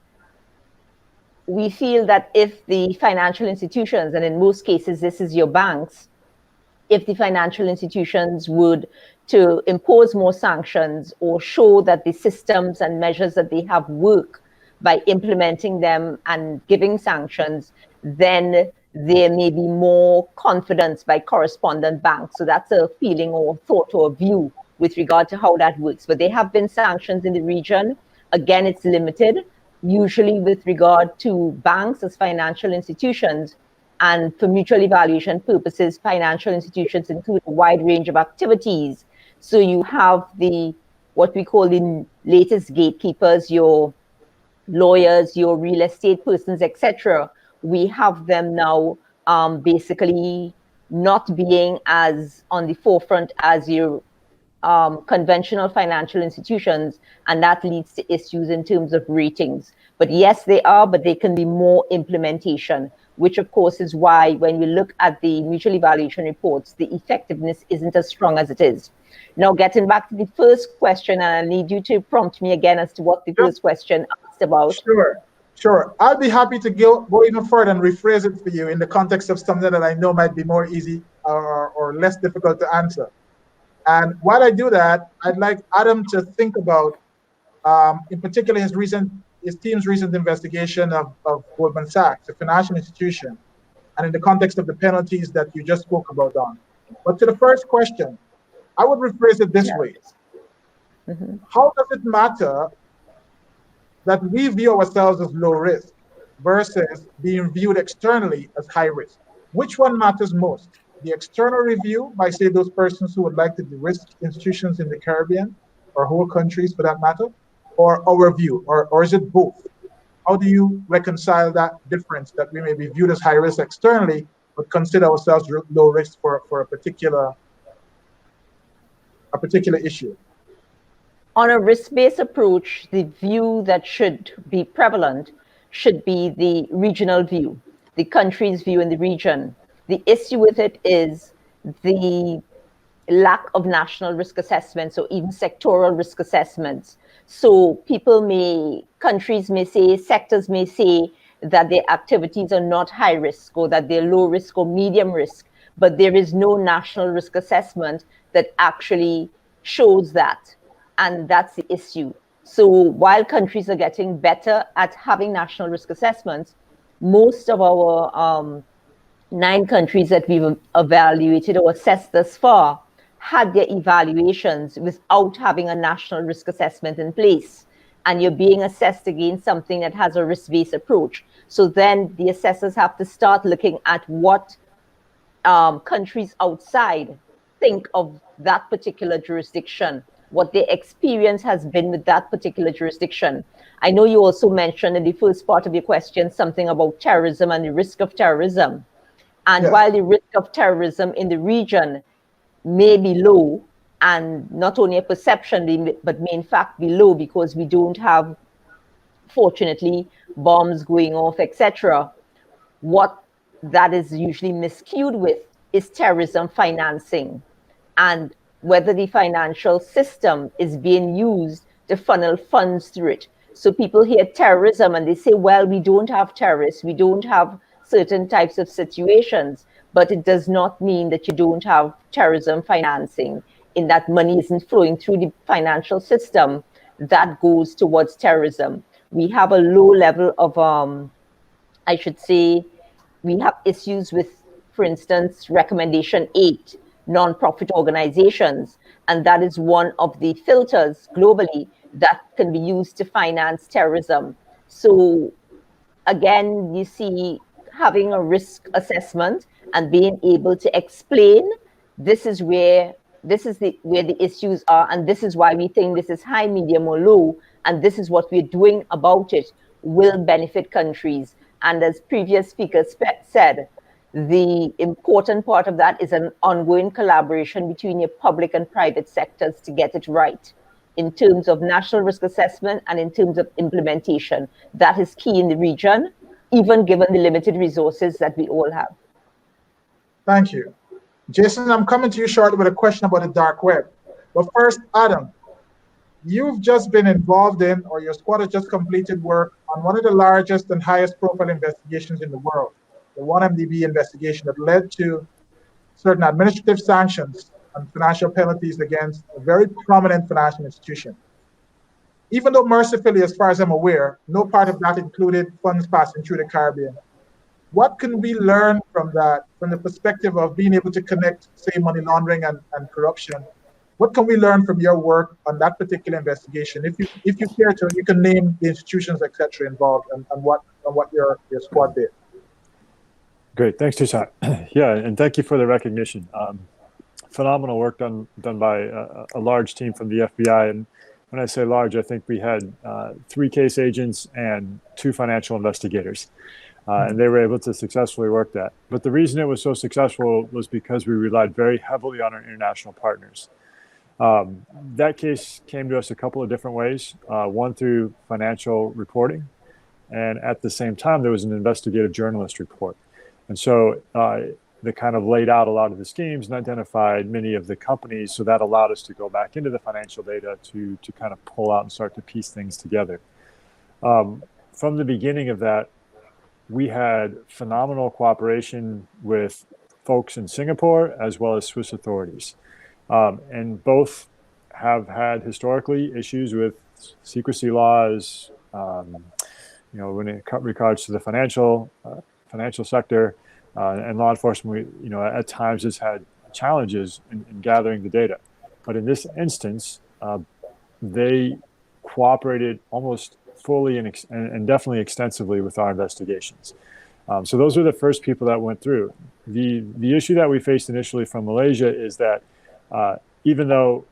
we feel that if the financial institutions, and in most cases this is your banks, if the financial institutions would to impose more sanctions or show that the systems and measures that they have work by implementing them and giving sanctions, then there may be more confidence by correspondent banks. So that's a feeling or thought or view with regard to how that works. But there have been sanctions in the region. Again, it's limited, usually with regard to banks as financial institutions. And for mutual evaluation purposes, financial institutions include a wide range of activities. So you have what we call the latest gatekeepers, your lawyers, your real estate persons, etc. We have them now basically not being as on the forefront as your conventional financial institutions, and that leads to issues in terms of ratings. But yes, they are, but they can be more implementation, which of course is why when you look at the mutual evaluation reports, the effectiveness isn't as strong as it is. Now, getting back to the first question, and I need you to prompt me again as to what the first question asked about. Sure. I'll be happy to go even further and rephrase it for you in the context of something that I know might be more easy or less difficult to answer. And while I do that, I'd like Adam to think about, in particular, his team's recent investigation of Goldman Sachs, a financial institution, and in the context of the penalties that you just spoke about, Dawne. But to the first question, I would rephrase it this way. Mm-hmm. How does it matter that we view ourselves as low risk versus being viewed externally as high risk? Which one matters most? The external review by, say, those persons who would like to de-risk institutions in the Caribbean or whole countries for that matter, or our view, or is it both? How do you reconcile that difference, that we may be viewed as high risk externally, but consider ourselves low risk for a particular issue? On a risk-based approach, the view that should be prevalent should be the regional view, the country's view in the region. The issue with it is the lack of national risk assessments or even sectoral risk assessments. So countries may say, sectors may say that their activities are not high risk or that they're low risk or medium risk, but there is no national risk assessment that actually shows that. And that's the issue. So while countries are getting better at having national risk assessments, most of our 9 countries that we've evaluated or assessed thus far had their evaluations without having a national risk assessment in place. And you're being assessed against something that has a risk-based approach. So then the assessors have to start looking at what countries outside think of that particular jurisdiction, what their experience has been with that particular jurisdiction. I know you also mentioned in the first part of your question something about terrorism and the risk of terrorism. And while the risk of terrorism in the region may be low, and not only a perception, but may in fact be low because we don't have, fortunately, bombs going off, etc. What that is usually miscued with is terrorism financing and whether the financial system is being used to funnel funds through it. So people hear terrorism and they say, well, we don't have terrorists, we don't have certain types of situations, but it does not mean that you don't have terrorism financing, in that money isn't flowing through the financial system that goes towards terrorism. We have a low level of, I should say, we have issues with, for instance, recommendation 8, non-profit organizations, and that is one of the filters globally that can be used to finance terrorism. So again, you see, having a risk assessment and being able to explain this is where the issues are, and this is why we think this is high, medium, or low, and this is what we're doing about it, will benefit countries. And as previous speakers said, the important part of that is an ongoing collaboration between your public and private sectors to get it right in terms of national risk assessment and in terms of implementation. That is key in the region, even given the limited resources that we all have. Thank you. Jason, I'm coming to you shortly with a question about the dark web. But first, Adam, you've just been involved in, or your squad has just completed work on one of the largest and highest profile investigations in the world, the 1MDB investigation that led to certain administrative sanctions and financial penalties against a very prominent financial institution. Even though mercifully, as far as I'm aware, no part of that included funds passing through the Caribbean. What can we learn from that, from the perspective of being able to connect, say, money laundering and corruption? What can we learn from your work on that particular investigation? If you care to, you can name the institutions, etc., involved and what your squad did. Great, thanks, Toussant. Yeah, and thank you for the recognition. Phenomenal work done by a large team from the FBI. And when I say large, I think we had 3 case agents and 2 financial investigators. And they were able to successfully work that. But the reason it was so successful was because we relied very heavily on our international partners. That case came to us a couple of different ways. One through financial reporting, and at the same time, there was an investigative journalist report. And so they kind of laid out a lot of the schemes and identified many of the companies. So that allowed us to go back into the financial data to kind of pull out and start to piece things together. From the beginning of that, we had phenomenal cooperation with folks in Singapore as well as Swiss authorities. And both have had historically issues with secrecy laws, when it regards to the financial sector and law enforcement. At times has had challenges in gathering the data. But in this instance, they cooperated almost fully and definitely extensively with our investigations. So those are the first people that went through. The issue that we faced initially from Malaysia is that even though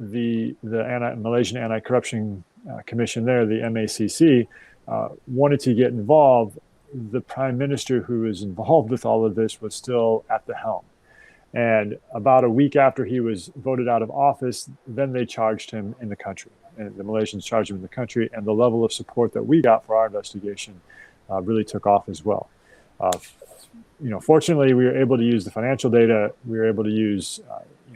the Malaysian Anti-Corruption Commission there, the MACC, wanted to get involved, the prime minister who was involved with all of this was still at the helm. And about a week after he was voted out of office, then they charged him in the country. And the Malaysians charged him in the country, and the level of support that we got for our investigation really took off as well. Fortunately, we were able to use the financial data. We were able to use,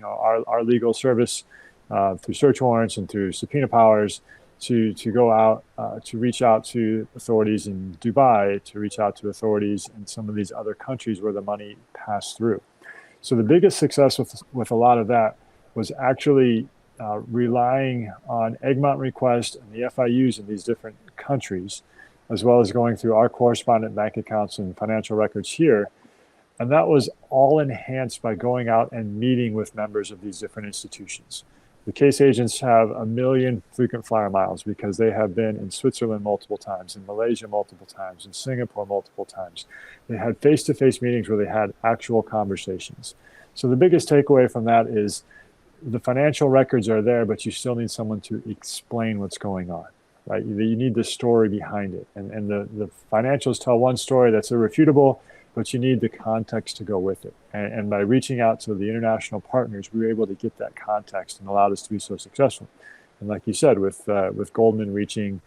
our legal service through search warrants and through subpoena powers to go out, to reach out to authorities in Dubai, to reach out to authorities in some of these other countries where the money passed through. So the biggest success with a lot of that was actually relying on Egmont request and the FIUs in these different countries, as well as going through our correspondent bank accounts and financial records here. And that was all enhanced by going out and meeting with members of these different institutions. The case agents have 1 million frequent flyer miles because they have been in Switzerland multiple times, in Malaysia multiple times, in Singapore multiple times. They had face-to-face meetings where they had actual conversations. So the biggest takeaway from that is the financial records are there, but you still need someone to explain what's going on, right? You need the story behind it. And the financials tell one story that's irrefutable, but you need the context to go with it. And by reaching out to the international partners, we were able to get that context and allowed us to be so successful. And like you said, with Goldman reaching,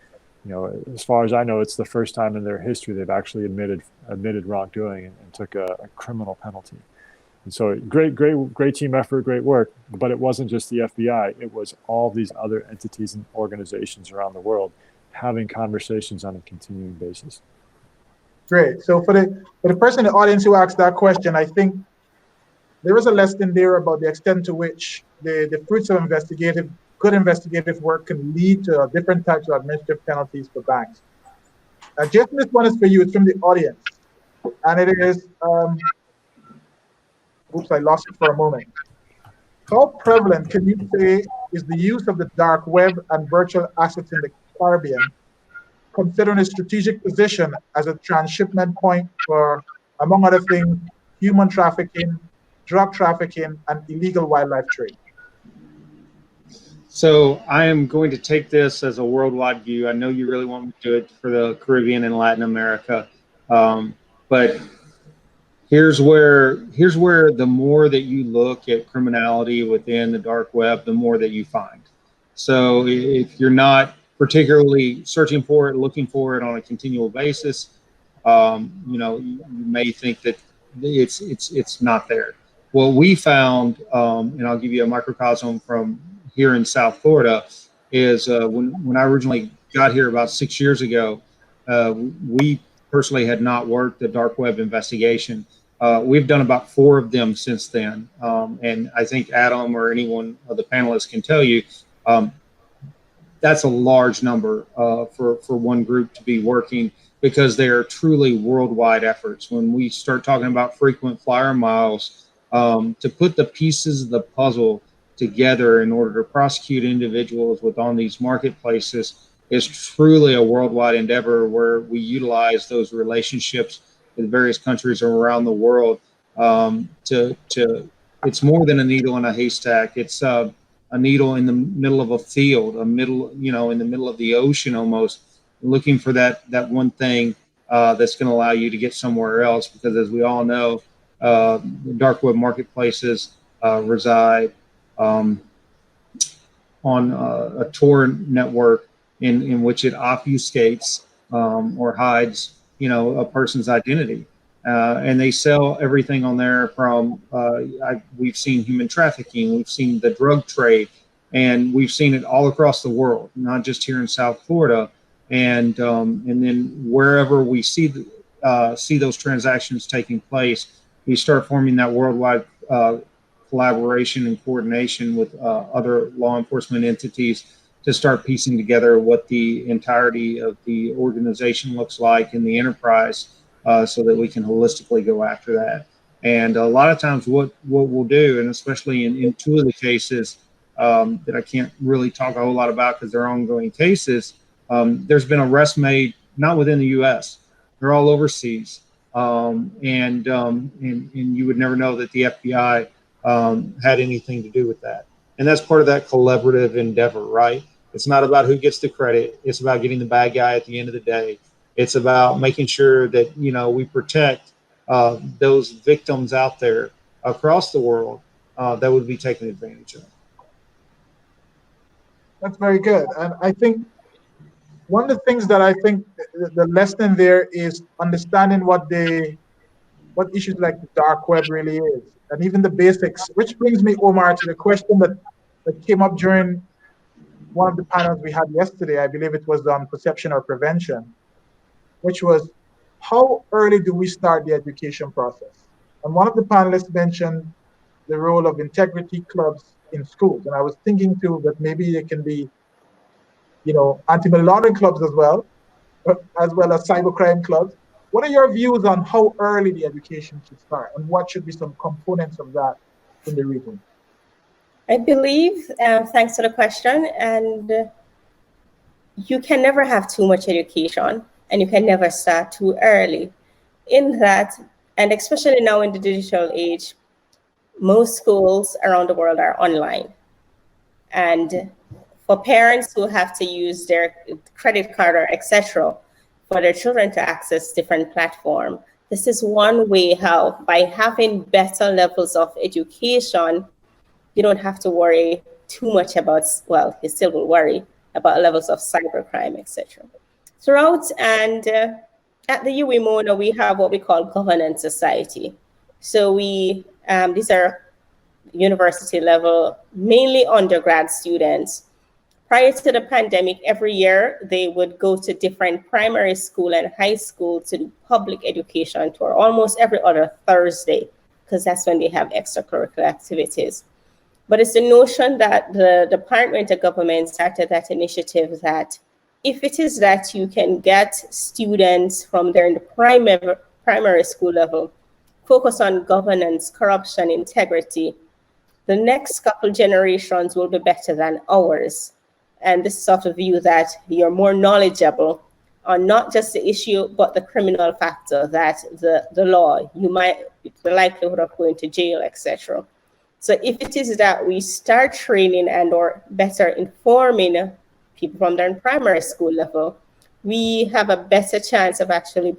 as far as I know, it's the first time in their history they've actually admitted wrongdoing and took a criminal penalty. And so great team effort, great work. But it wasn't just the FBI; it was all these other entities and organizations around the world having conversations on a continuing basis. Great. So for the person in the audience who asked that question, I think there is a lesson there about the extent to which the fruits of good investigative work can lead to different types of administrative penalties for banks. Jason, this one is for you. It's from the audience. And it is, oops, I lost it for a moment. How prevalent can you say is the use of the dark web and virtual assets in the Caribbean, considering a strategic position as a transshipment point for, among other things, human trafficking, drug trafficking, and illegal wildlife trade? So I am going to take this as a worldwide view. I know you really want me to do it for the Caribbean and Latin America, but here's where the more that you look at criminality within the dark web, the more that you find. So if you're not particularly searching for it, looking for it on a continual basis, you may think that it's not there. What we found, and I'll give you a microcosm from here in South Florida, is when I originally got here about 6 years ago, we personally had not worked the dark web investigation. We've done about 4 of them since then, and I think Adam or anyone of the panelists can tell you that's a large number for one group to be working, because they are truly worldwide efforts. When we start talking about frequent flyer miles, to put the pieces of the puzzle together in order to prosecute individuals within these marketplaces is truly a worldwide endeavor, where we utilize those relationships with various countries around the world it's more than a needle in a haystack. It's a needle in the middle of a field, in the middle of the ocean almost, looking for that one thing that's going to allow you to get somewhere else. Because as we all know, dark web marketplaces reside on a Tor network in which it obfuscates or hides, a person's identity. And they sell everything on there from, we've seen human trafficking, we've seen the drug trade, and we've seen it all across the world, not just here in South Florida. And then wherever we see those transactions taking place, we start forming that worldwide collaboration and coordination with other law enforcement entities to start piecing together what the entirety of the organization looks like in the enterprise, so that we can holistically go after that. And a lot of times what we'll do, and especially in 2 of the cases that I can't really talk a whole lot about because they're ongoing cases, there's been arrests made not within the U.S. They're all overseas, and you would never know that the FBI had anything to do with that. And that's part of that collaborative endeavor, right? It's not about who gets the credit. It's about getting the bad guy at the end of the day. It's about making sure that, we protect those victims out there across the world that would be taken advantage of. That's very good. And I think one of the things that I think the lesson there is understanding what the what issues like the dark web really is, and even the basics. Which brings me, Omar, to the question that came up during one of the panels we had yesterday. I believe it was on perception or prevention, which was how early do we start the education process? And one of the panelists mentioned the role of integrity clubs in schools. And I was thinking too that maybe there can be, anti-money laundering clubs as well as cybercrime clubs. What are your views on how early the education should start, and what should be some components of that in the region? I believe, thanks for the question, and you can never have too much education, and you can never start too early. In that, and especially now in the digital age, most schools around the world are online. And for parents who have to use their credit card or etc. for their children to access different platforms, this is one way how, by having better levels of education, you don't have to worry too much about, well, you still will worry about levels of cybercrime, etc. Throughout and at the UWMONA, we have what we call governance society. So these are university level, mainly undergrad students. Prior to the pandemic, every year they would go to different primary school and high school to do public education tour almost every other Thursday, because that's when they have extracurricular activities. But it's the notion that the Department of Government started that initiative that if it is that you can get students from there in the primary school level, focus on governance, corruption, integrity, the next couple generations will be better than ours. And this sort of view that you're more knowledgeable on not just the issue, but the criminal factor, that the law, the likelihood of going to jail, etc. So if it is that we start training and or better informing people from their primary school level, we have a better chance of actually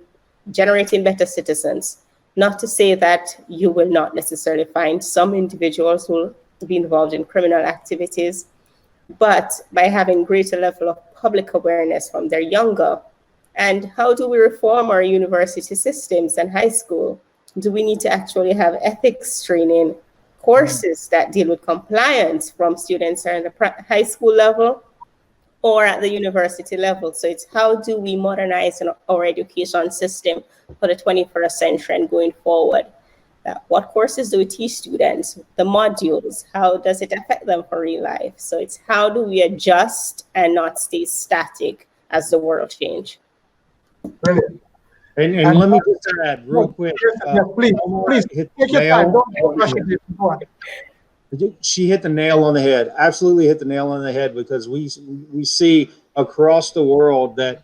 generating better citizens. Not to say that you will not necessarily find some individuals who will be involved in criminal activities, but by having greater level of public awareness from their younger. And how do we reform our university systems and high school? Do we need to actually have ethics training courses that deal with compliance from students who are in the high school level or at the university level? So it's how do we modernize our education system for the 21st century and going forward? What courses do we teach students? The modules, how does it affect them for real life? So it's how do we adjust and not stay static as the world changes? Brilliant. And let me just add real quick. Please take your time. Don't rush it. Go on. She hit the nail on the head. Absolutely hit the nail on the head, because we see across the world that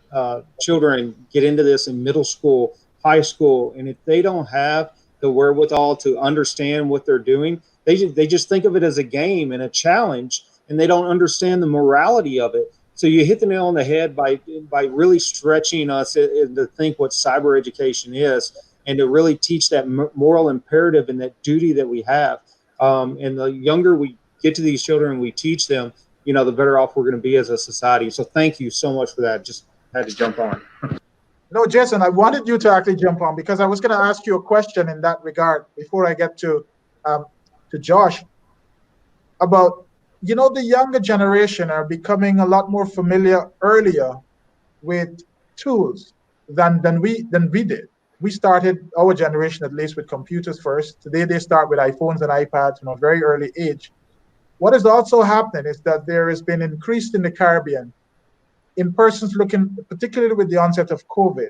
children get into this in middle school, high school, and if they don't have the wherewithal to understand what they're doing, they just think of it as a game and a challenge, and they don't understand the morality of it. So you hit the nail on the head by really stretching us to think what cyber education is, and to really teach that moral imperative and that duty that we have. And the younger we get to these children and we teach them, the better off we're going to be as a society. So thank you so much for that. Just had to jump on. No, Jason, I wanted you to actually jump on because I was going to ask you a question in that regard before I get to Josh about, the younger generation are becoming a lot more familiar earlier with tools than we did. We started, our generation at least, with computers first. Today they start with iPhones and iPads from a very early age. What is also happening is that there has been increased in the Caribbean in persons looking, particularly with the onset of COVID,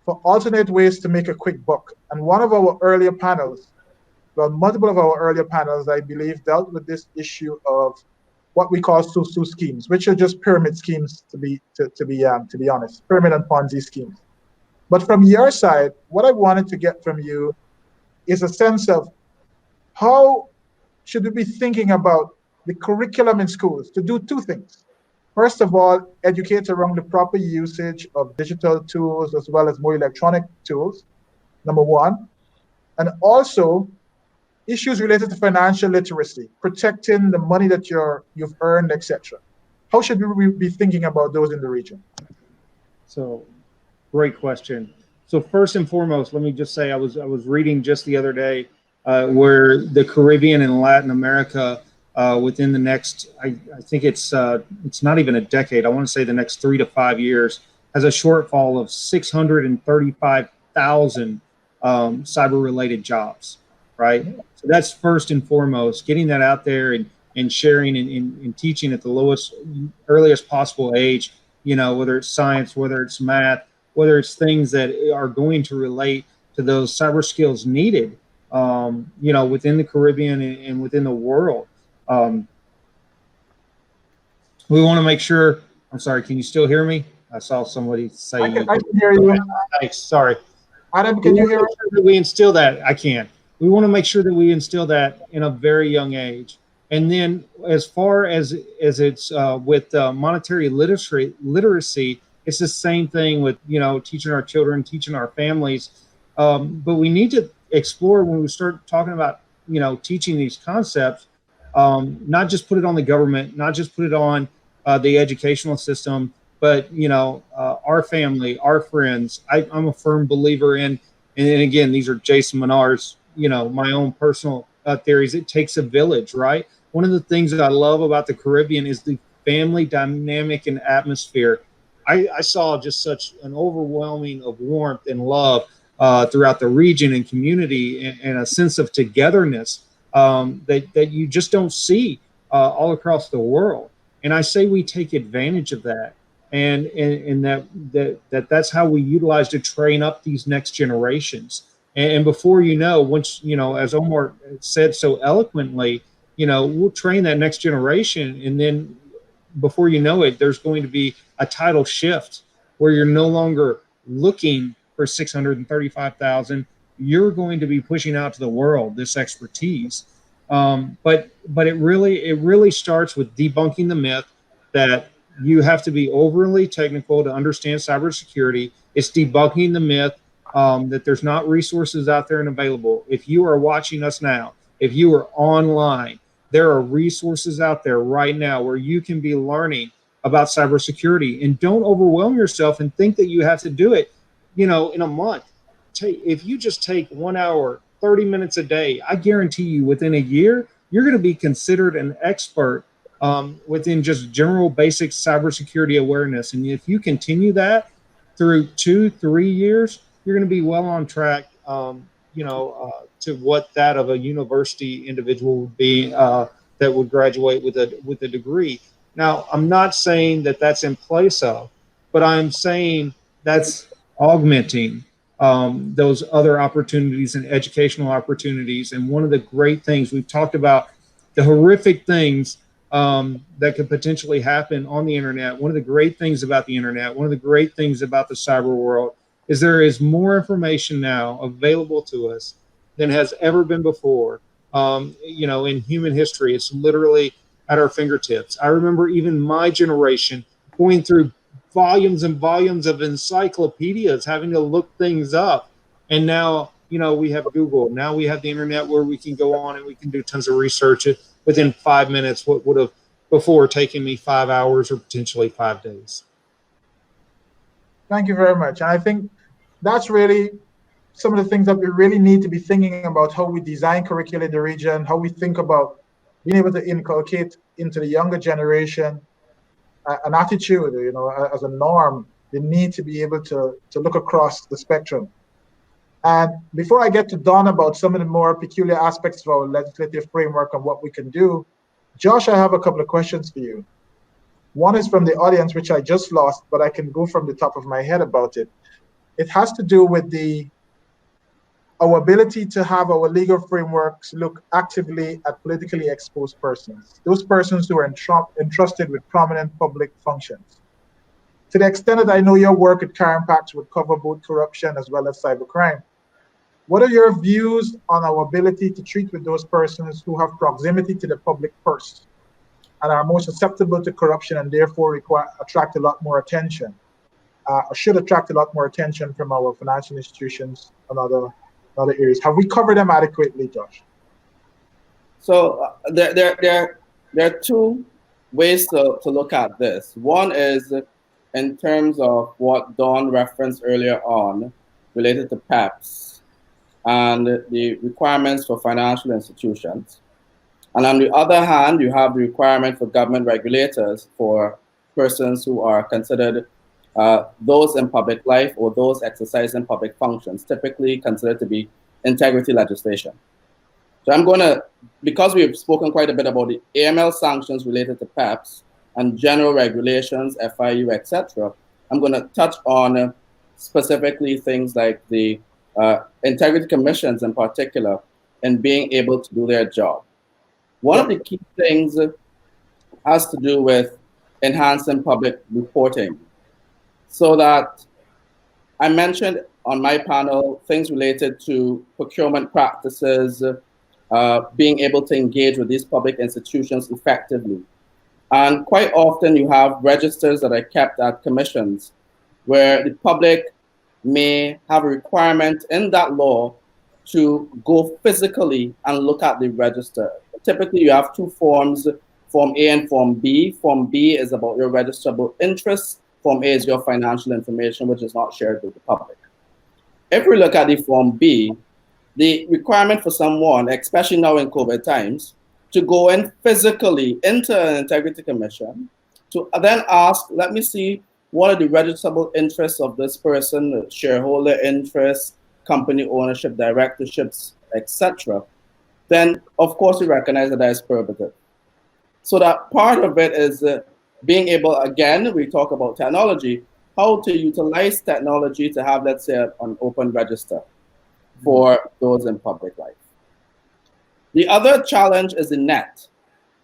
for alternate ways to make a quick buck. And one of our earlier panels, well, multiple of our earlier panels, I believe, dealt with this issue of what we call Toussant schemes, which are just pyramid schemes, to be honest, pyramid and Ponzi schemes. But from your side, what I wanted to get from you is a sense of how should we be thinking about the curriculum in schools to do two things. First of all, educate around the proper usage of digital tools as well as more electronic tools, number one. And also issues related to financial literacy, protecting the money that you've earned, etc. How should we be thinking about those in the region? So, great question. So first and foremost, let me just say I was reading just the other day where the Caribbean and Latin America within the next, I think it's not even a decade. I want to say the next 3 to 5 years has a shortfall of 635,000 cyber-related jobs, right? So that's first and foremost, getting that out there and sharing and teaching at the earliest possible age, you know, whether it's science, whether it's math, whether it's things that are going to relate to those cyber skills needed, you know, within the Caribbean and within the world. We want to make sure, I'm sorry, can you still hear me? I saw somebody say. I can hear you. Thanks, sorry. Adam, can you hear us? We instill that, I can. We want to make sure that we instill that in a very young age. And then as far as it's with monetary literacy, it's the same thing with, you know, teaching our children, teaching our families. But we need to explore when we start talking about, you know, teaching these concepts, not just put it on the government, not just put it on the educational system, but, you know, our family, our friends. I'm a firm believer in, and again, these are Jason Manar's, you know, my own personal theories. It takes a village, right? One of the things that I love about the Caribbean is the family dynamic and atmosphere. I saw just such an overwhelming of warmth and love throughout the region and community, and a sense of togetherness that you just don't see all across the world. And I say we take advantage of that, and that's how we utilize to train up these next generations. And before you know, once, you know, as Omar said so eloquently, you know, we'll train that next generation, and then before you know it, there's going to be a tidal shift where you're no longer looking for 635,000. You're going to be pushing out to the world this expertise. But it really starts with debunking the myth that you have to be overly technical to understand cybersecurity. It's debunking the myth that there's not resources out there and available. If you are watching us now, if you are online, there are resources out there right now where you can be learning about cybersecurity. And don't overwhelm yourself and think that you have to do it, you know, in a month. If you just take 1 hour, 30 minutes a day, I guarantee you within a year, you're going to be considered an expert within just general basic cybersecurity awareness. And if you continue that through 2-3 years, you're going to be well on track, you know, to what that of a university individual would be that would graduate with a degree. Now, I'm not saying that that's in place of, but I'm saying that's augmenting those other opportunities and educational opportunities. And one of the great things we've talked about, the horrific things that could potentially happen on the internet. One of the great things about the internet, one of the great things about the cyber world is there is more information now available to us than has ever been before. You know, in human history, it's literally at our fingertips. I remember even my generation going through volumes and volumes of encyclopedias, having to look things up. And now, you know, we have Google. Now we have the internet where we can go on and we can do tons of research within 5 minutes, what would have before taken me 5 hours or potentially 5 days. Thank you very much. And I think that's really some of the things that we really need to be thinking about, how we design curricula in the region, how we think about being able to inculcate into the younger generation an attitude, you know, as a norm, the need to be able to look across the spectrum. And before I get to Dawne about some of the more peculiar aspects of our legislative framework and what we can do, Josh, I have a couple of questions for you. One is from the audience, which I just lost, but I can go from the top of my head about it. It has to do with our ability to have our legal frameworks look actively at politically exposed persons, those persons who are entrusted with prominent public functions. To the extent that I know your work at CARIMPACS would cover both corruption as well as cybercrime, what are your views on our ability to treat with those persons who have proximity to the public purse and are more susceptible to corruption and therefore attract a lot more attention, or should attract a lot more attention from our financial institutions and other areas? Have we covered them adequately, Josh? So there are two ways to look at this. One is in terms of what Dawne referenced earlier on, related to PEPs and the requirements for financial institutions. And on the other hand, you have the requirement for government regulators for persons who are considered those in public life or those exercising public functions, typically considered to be integrity legislation. So I'm going to, because we've spoken quite a bit about the AML sanctions related to PEPs and general regulations, FIU, etc., I'm going to touch on specifically things like the integrity commissions in particular and being able to do their job. One of the key things has to do with enhancing public reporting. So that I mentioned on my panel things related to procurement practices, being able to engage with these public institutions effectively. And quite often you have registers that are kept at commissions where the public may have a requirement in that law to go physically and look at the register. Typically, you have two forms, Form A and Form B. Form B is about your registrable interests. Form A is your financial information, which is not shared with the public. If we look at the Form B, the requirement for someone, especially now in COVID times, to go in physically into an integrity commission, to then ask, let me see what are the registrable interests of this person, shareholder interests, company ownership, directorships, etc., then of course we recognize that is prohibited. So that part of it is being able, again, we talk about technology, how to utilize technology to have, let's say, an open register for those in public life. The other challenge is the net.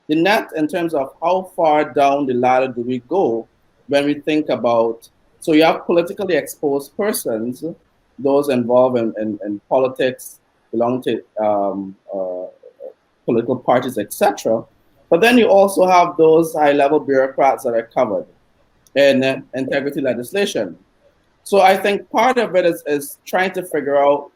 The net in terms of how far down the ladder do we go when we think about, so you have politically exposed persons, those involved in politics, belong to political parties, etc. But then you also have those high-level bureaucrats that are covered in integrity legislation. So I think part of it is trying to figure out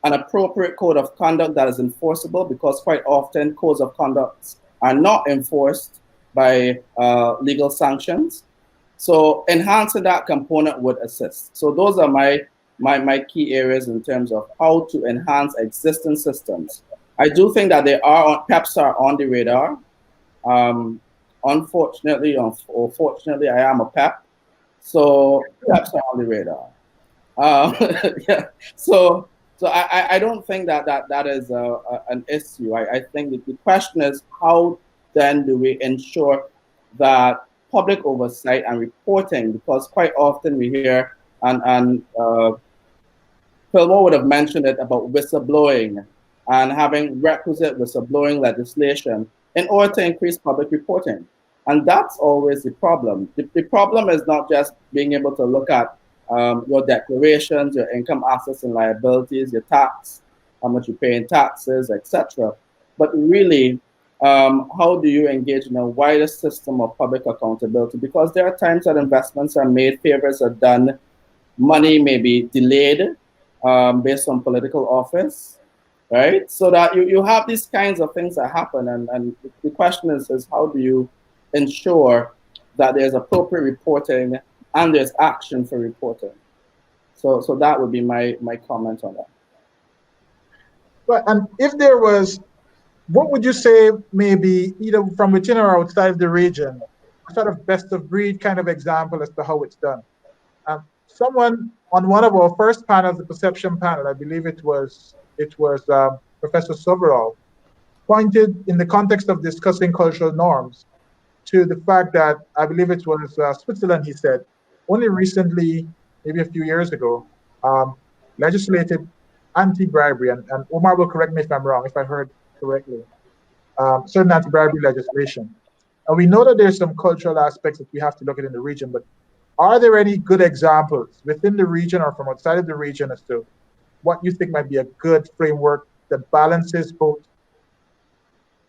an appropriate code of conduct that is enforceable, because quite often codes of conduct are not enforced by legal sanctions. So enhancing that component would assist. So those are my key areas in terms of how to enhance existing systems. I do think that PEPs are on the radar. Unfortunately or fortunately, I am a PEP, so PEPs are on the radar. Yeah. So I don't think that is an issue. I think that the question is, how then do we ensure that public oversight and reporting, because quite often we hear, and Philmore would have mentioned it about whistleblowing and having requisite whistleblowing legislation in order to increase public reporting. And that's always the problem. The problem is not just being able to look at your declarations, your income, assets, and liabilities, your tax, how much you pay in taxes, etc. But really, how do you engage in a wider system of public accountability? Because there are times that investments are made, favors are done, money may be delayed based on political office, right? So that you have these kinds of things that happen. And the question is how do you ensure that there's appropriate reporting and there's action for reporting? So that would be my comment on that. But and if there was, what would you say maybe either from within or outside of the region, sort of best of breed kind of example as to how it's done? Someone on one of our first panels, the perception panel, I believe it was Professor Soberall, pointed in the context of discussing cultural norms to the fact that, I believe it was Switzerland, he said, only recently, maybe a few years ago, legislated anti-bribery, and Omar will correct me if I'm wrong, if I heard correctly, certain anti-bribery legislation. And we know that there's some cultural aspects that we have to look at in the region, but are there any good examples within the region or from outside of the region as to what you think might be a good framework that balances both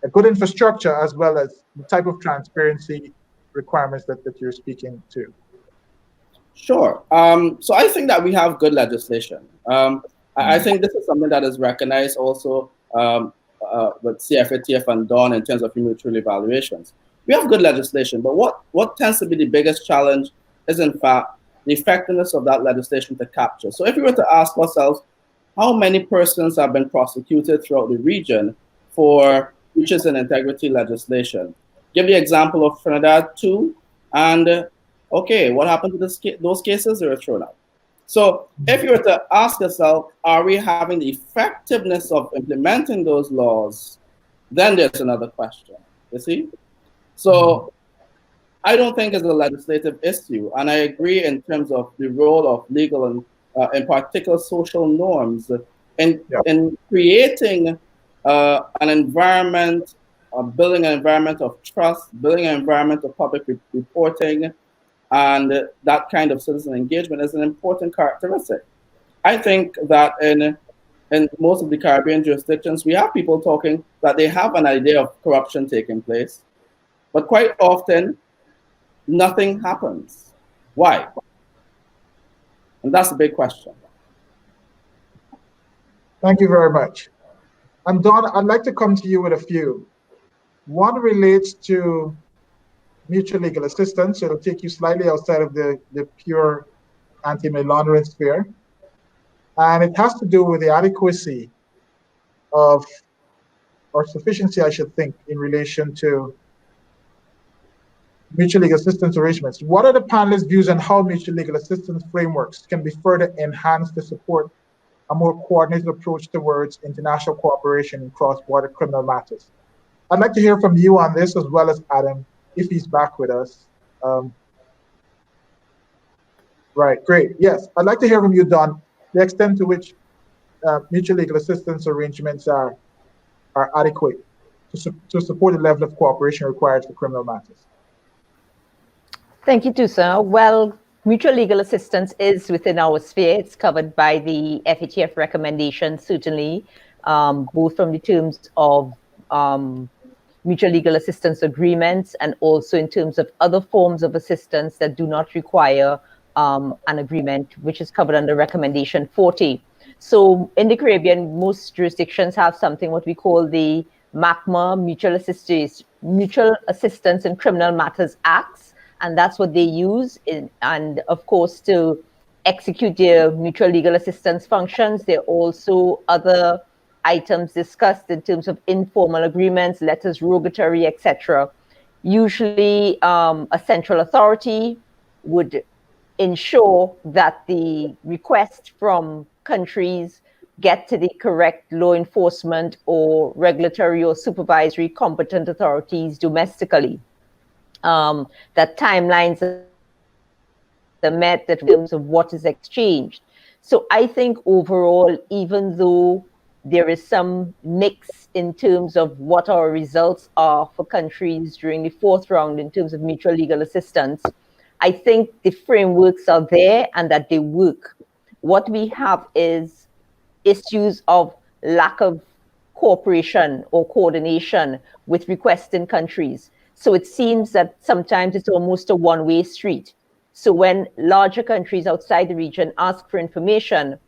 a good infrastructure as well as the type of transparency requirements that you're speaking to? Sure. So I think that we have good legislation. I think this is something that is recognized also with CFATF and Dawne in terms of mutual evaluations. We have good legislation, but what tends to be the biggest challenge is, in fact, the effectiveness of that legislation to capture. So if we were to ask ourselves, how many persons have been prosecuted throughout the region for breaches in integrity legislation? Give the example of Trinidad 2, and okay, what happened to those cases? They were thrown out. So if you were to ask yourself, are we having the effectiveness of implementing those laws? Then there's another question, you see? So I don't think it's a legislative issue. And I agree in terms of the role of legal and in particular social norms in creating an environment, building an environment of trust, building an environment of public reporting, and that kind of citizen engagement is an important characteristic. I think that in most of the Caribbean jurisdictions, we have people talking that they have an idea of corruption taking place, but quite often, nothing happens. Why? And that's a big question. Thank you very much. And Dawne, I'd like to come to you with a few. One relates to mutual legal assistance. It'll take you slightly outside of the pure anti-money laundering sphere. And it has to do with the adequacy of, or sufficiency, I should think, in relation to mutual legal assistance arrangements. What are the panelists' views on how mutual legal assistance frameworks can be further enhanced to support a more coordinated approach towards international cooperation in cross-border criminal matters? I'd like to hear from you on this, as well as Adam, if he's back with us. Right, great. Yes, I'd like to hear from you, Dawne, the extent to which mutual legal assistance arrangements are adequate to support the level of cooperation required for criminal matters. Thank you, Toussant. Well, mutual legal assistance is within our sphere. It's covered by the FATF recommendations, certainly, both from the terms of mutual legal assistance agreements and also in terms of other forms of assistance that do not require an agreement, which is covered under recommendation 40. So in the Caribbean, most jurisdictions have something what we call the MACMA, Mutual Assistance in Criminal Matters Acts, and that's what they use and of course to execute their mutual legal assistance functions. There are also other items discussed in terms of informal agreements, letters rogatory, etc. Usually a central authority would ensure that the request from countries get to the correct law enforcement or regulatory or supervisory competent authorities domestically. That timelines are met in terms of what is exchanged. So I think overall, even though there is some mix in terms of what our results are for countries during the fourth round in terms of mutual legal assistance, I think the frameworks are there and that they work. What we have is issues of lack of cooperation or coordination with requesting countries. So it seems that sometimes it's almost a one-way street. So when larger countries outside the region ask for information,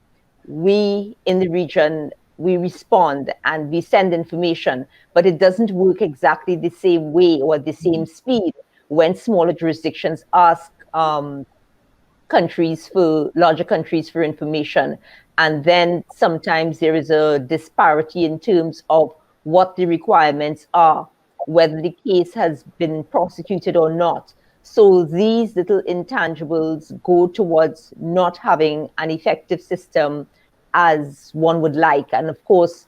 we in the region, we respond and we send information, but it doesn't work exactly the same way or the same speed when smaller jurisdictions ask larger countries for information. And then sometimes there is a disparity in terms of what the requirements are, whether the case has been prosecuted or not. So these little intangibles go towards not having an effective system as one would like. And of course,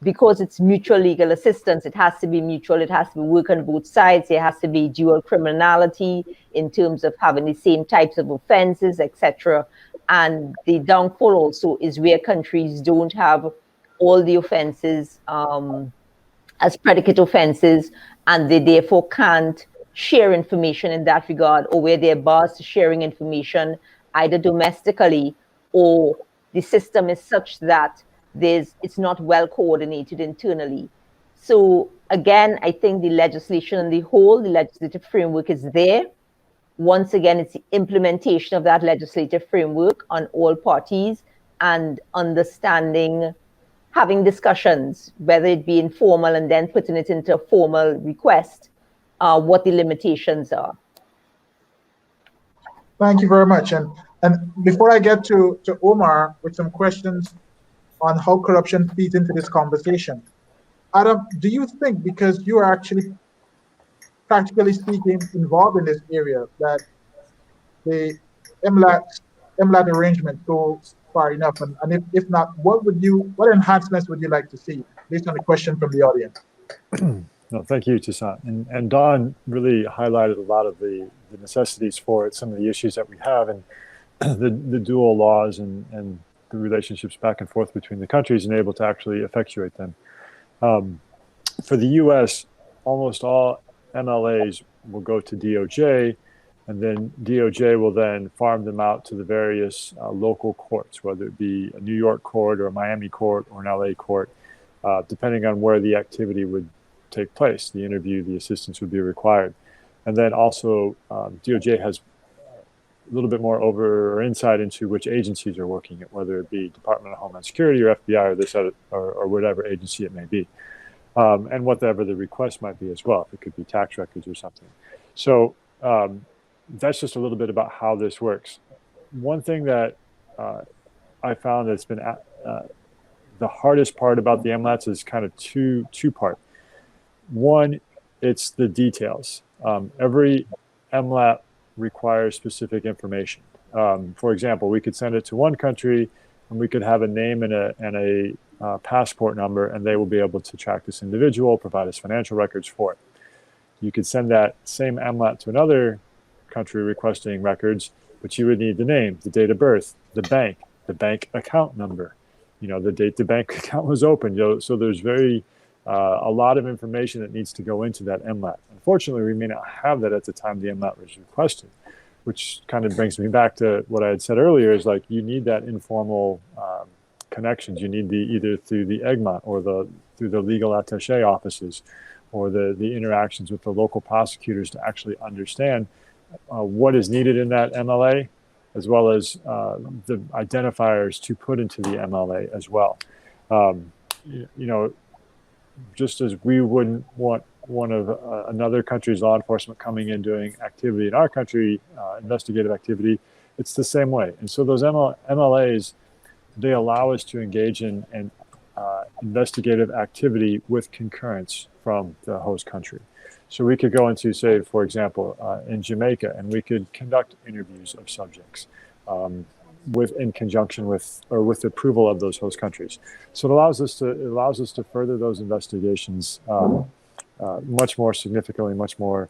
because it's mutual legal assistance, it has to be mutual, it has to be work on both sides, there has to be dual criminality in terms of having the same types of offenses, etc. And the downfall also is where countries don't have all the offenses as predicate offenses, and they therefore can't share information in that regard, or where they're barred to sharing information either domestically or the system is such that it's not well coordinated internally. So again, I think the legislation and the legislative framework is there. Once again, it's the implementation of that legislative framework on all parties and understanding, having discussions, whether it be informal and then putting it into a formal request, what the limitations are. Thank you very much. And before I get to Omar with some questions on how corruption feeds into this conversation, Adam, do you think, because you are actually practically speaking involved in this area, that the MLAT arrangement go far enough? And if not, what enhancements would you like to see based on the question from the audience? No, thank you, Toussant. And Dawne really highlighted a lot of the necessities for it, some of the issues that we have, and the dual laws and the relationships back and forth between the countries, and able to actually effectuate them. For the U.S., almost all MLAs will go to DOJ, and then DOJ will then farm them out to the various local courts, whether it be a New York court or a Miami court or an LA court, depending on where the activity would take place. The interview, the assistance would be required. And then also DOJ has a little bit more over or insight into which agencies are working at, whether it be Department of Homeland Security or FBI or this or whatever agency it may be. And whatever the request might be as well. If it could be tax records or something. So that's just a little bit about how this works. One thing that I found that's been the hardest part about the MLATs is kind of two-part. One, it's the details. Every MLAT requires specific information. For example, we could send it to one country and we could have a name and a passport number, and they will be able to track this individual, provide us financial records for it. You could send that same MLAT to another country requesting records, but you would need the name, the date of birth, the bank account number, the date the bank account was opened. So there's a lot of information that needs to go into that MLAT. Unfortunately, we may not have that at the time the MLAT was requested, which kind of brings me back to what I had said earlier, is like you need that informal connections. You need either through the EGMA or through the legal attaché offices or the interactions with the local prosecutors to actually understand what is needed in that MLA, as well as the identifiers to put into the MLA as well. Just as we wouldn't want one of another country's law enforcement coming in doing activity in our country, investigative activity, it's the same way. And so those MLAs, they allow us to engage in investigative activity with concurrence from the host country. So we could go into, say, for example, in Jamaica, and we could conduct interviews of subjects in conjunction with or with the approval of those host countries. So it allows us to further those investigations much more significantly, much more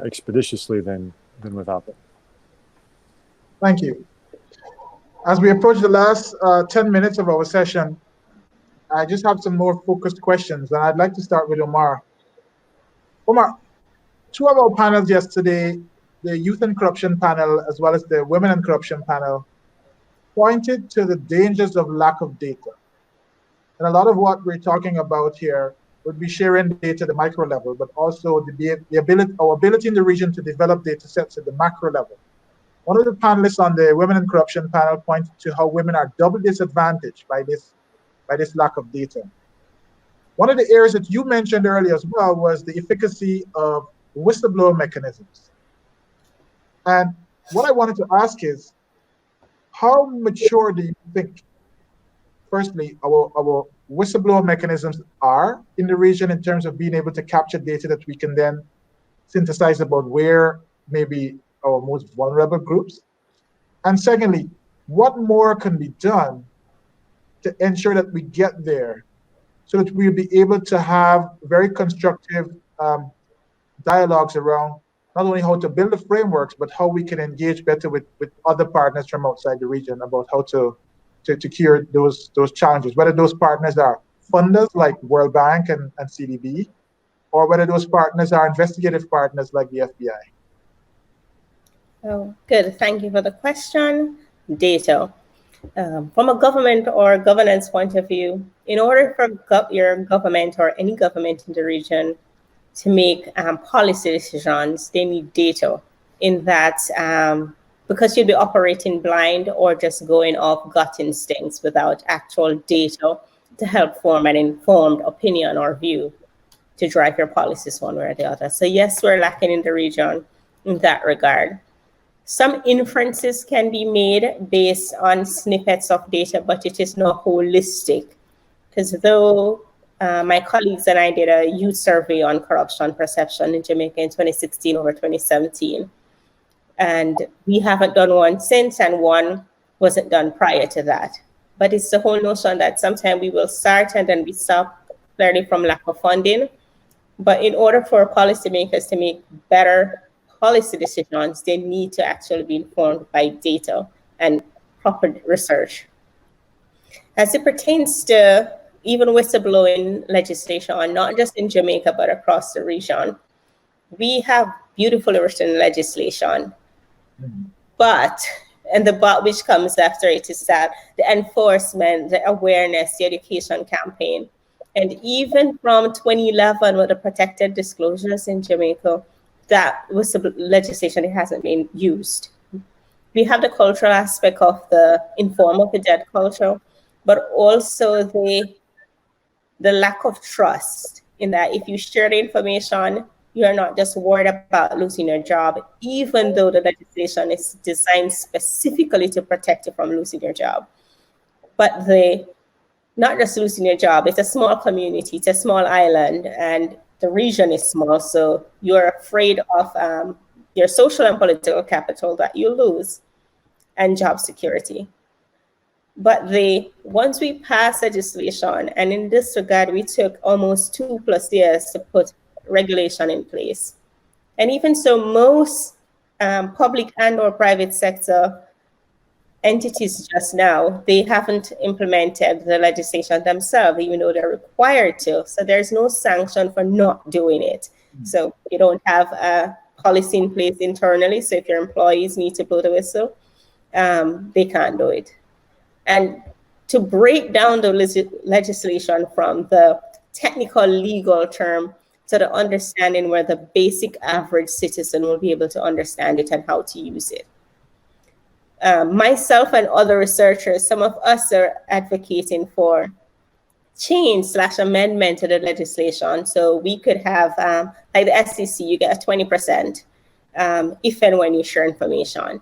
expeditiously than without them. Thank you. As we approach the last 10 minutes of our session, I just have some more focused questions, and I'd like to start with Omar. Omar, two of our panels yesterday, the Youth and Corruption panel, as well as the Women and Corruption panel, pointed to the dangers of lack of data. And a lot of what we're talking about here would be sharing data at the micro level, but also our ability in the region to develop data sets at the macro level. One of the panelists on the Women and Corruption panel pointed to how women are double disadvantaged by this lack of data. One of the areas that you mentioned earlier as well was the efficacy of whistleblower mechanisms. And what I wanted to ask is, how mature do you think, firstly, our whistleblower mechanisms are in the region in terms of being able to capture data that we can then synthesize about where maybe our most vulnerable groups? And secondly, what more can be done to ensure that we get there so that we'll be able to have very constructive dialogues around not only how to build the frameworks, but how we can engage better with other partners from outside the region about how to cure those challenges, whether those partners are funders like World Bank and CDB, or whether those partners are investigative partners like the FBI. Oh, good. Thank you for the question. Data. From a government or governance point of view, in order for your government or any government in the region to make policy decisions, they need data. In that, because you'll be operating blind or just going off gut instincts without actual data to help form an informed opinion or view to drive your policies one way or the other. So yes, we're lacking in the region in that regard. Some inferences can be made based on snippets of data, but it is not holistic. Because though my colleagues and I did a youth survey on corruption perception in Jamaica in 2016 over 2017, and we haven't done one since, and one wasn't done prior to that. But it's the whole notion that sometimes we will start and then we stop, clearly from lack of funding. But in order for policymakers to make better policy decisions, they need to actually be informed by data and proper research. As it pertains to even whistleblowing legislation, not just in Jamaica, but across the region, we have beautifully written legislation. But, and the but which comes after it is that the enforcement, the awareness, the education campaign, and even from 2011 with the protected disclosures in Jamaica, that was the legislation, it hasn't been used. We have the cultural aspect of the inform of the dead culture, but also the lack of trust in that if you share the information, you're not just worried about losing your job, even though the legislation is designed specifically to protect you from losing your job. But not just losing your job, it's a small community, it's a small island, and the region is small, so you're afraid of your social and political capital that you lose, and job security. But once we passed legislation, and in this regard, we took almost 2+ years to put regulation in place. And even so, most public and or private sector entities just now, they haven't implemented the legislation themselves, even though they're required to. So there's no sanction for not doing it. So you don't have a policy in place internally. So if your employees need to blow the whistle, they can't do it. And to break down the legislation from the technical legal term to the understanding where the basic average citizen will be able to understand it and how to use it. Myself and other researchers, some of us are advocating for change/amendment to the legislation. So we could have, like the SEC, you get a 20% if and when you share information.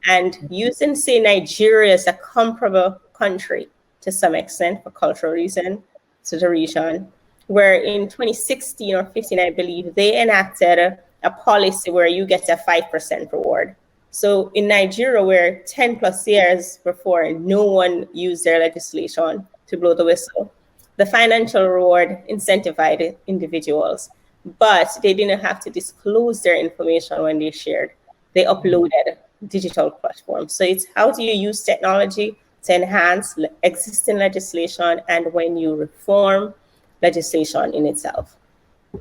And using, say, Nigeria as a comparable country to some extent for cultural reason to the region, where in 2016 or 15, I believe, they enacted a policy where you get a 5% reward. So in Nigeria, where 10+ years before, no one used their legislation to blow the whistle, the financial reward incentivized individuals, but they didn't have to disclose their information when they shared. They uploaded digital platforms. So it's how do you use technology to enhance existing legislation and when you reform legislation in itself.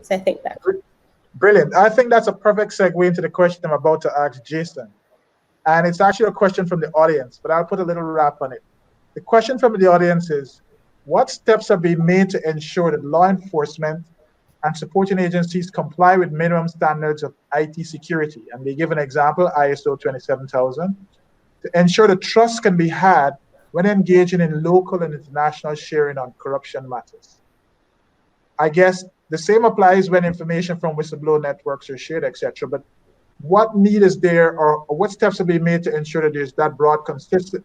So I think that. Brilliant. I think that's a perfect segue into the question I'm about to ask Jason. And it's actually a question from the audience, but I'll put a little wrap on it. The question from the audience is, what steps are being made to ensure that law enforcement and supporting agencies comply with minimum standards of IT security? And they give an example, ISO 27000, to ensure that trust can be had when engaging in local and international sharing on corruption matters. I guess the same applies when information from whistleblower networks are shared, etc. But what need is there, or what steps are being made to ensure that there's that broad consistency,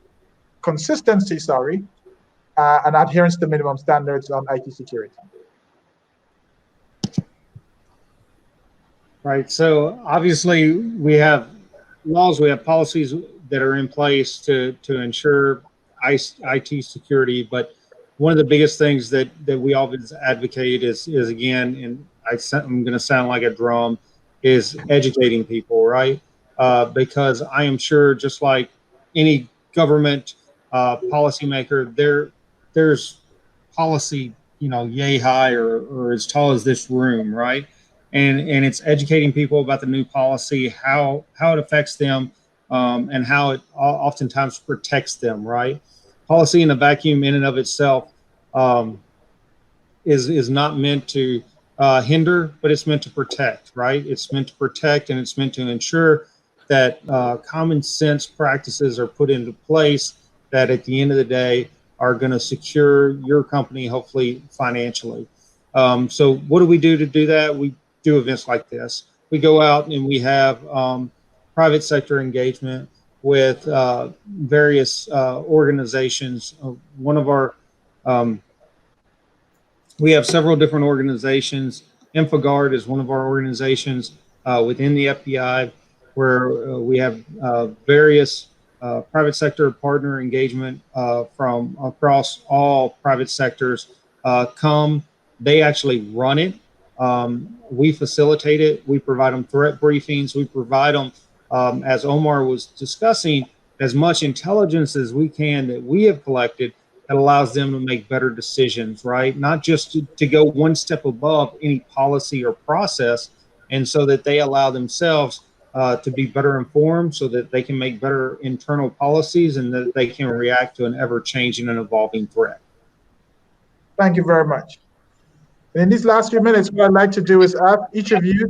and adherence to minimum standards on IT security? Right. So obviously we have laws, we have policies that are in place to ensure IT security, but one of the biggest things that we always advocate is again, and I'm going to sound like a drum, is educating people, right? Because I am sure, just like any government policymaker, there's policy, yay high or as tall as this room, right? And it's educating people about the new policy, how it affects them, and how it oftentimes protects them, right? Policy in a vacuum in and of itself is not meant to hinder, but it's meant to protect, right? It's meant to protect, and it's meant to ensure that common sense practices are put into place that at the end of the day are going to secure your company, hopefully financially. So what do we do to do that? We do events like this. We go out and we have private sector engagement with various organizations. One of our, we have several different organizations. InfoGuard is one of our organizations within the FBI, where we have various private sector partner engagement from across all private sectors. They actually run it. We facilitate it. We provide them threat briefings. We provide them, as Omar was discussing, as much intelligence as we can that we have collected that allows them to make better decisions, right? Not just to go one step above any policy or process, and so that they allow themselves to be better informed so that they can make better internal policies and that they can react to an ever-changing and evolving threat. Thank you very much. In these last few minutes, what I'd like to do is ask each of you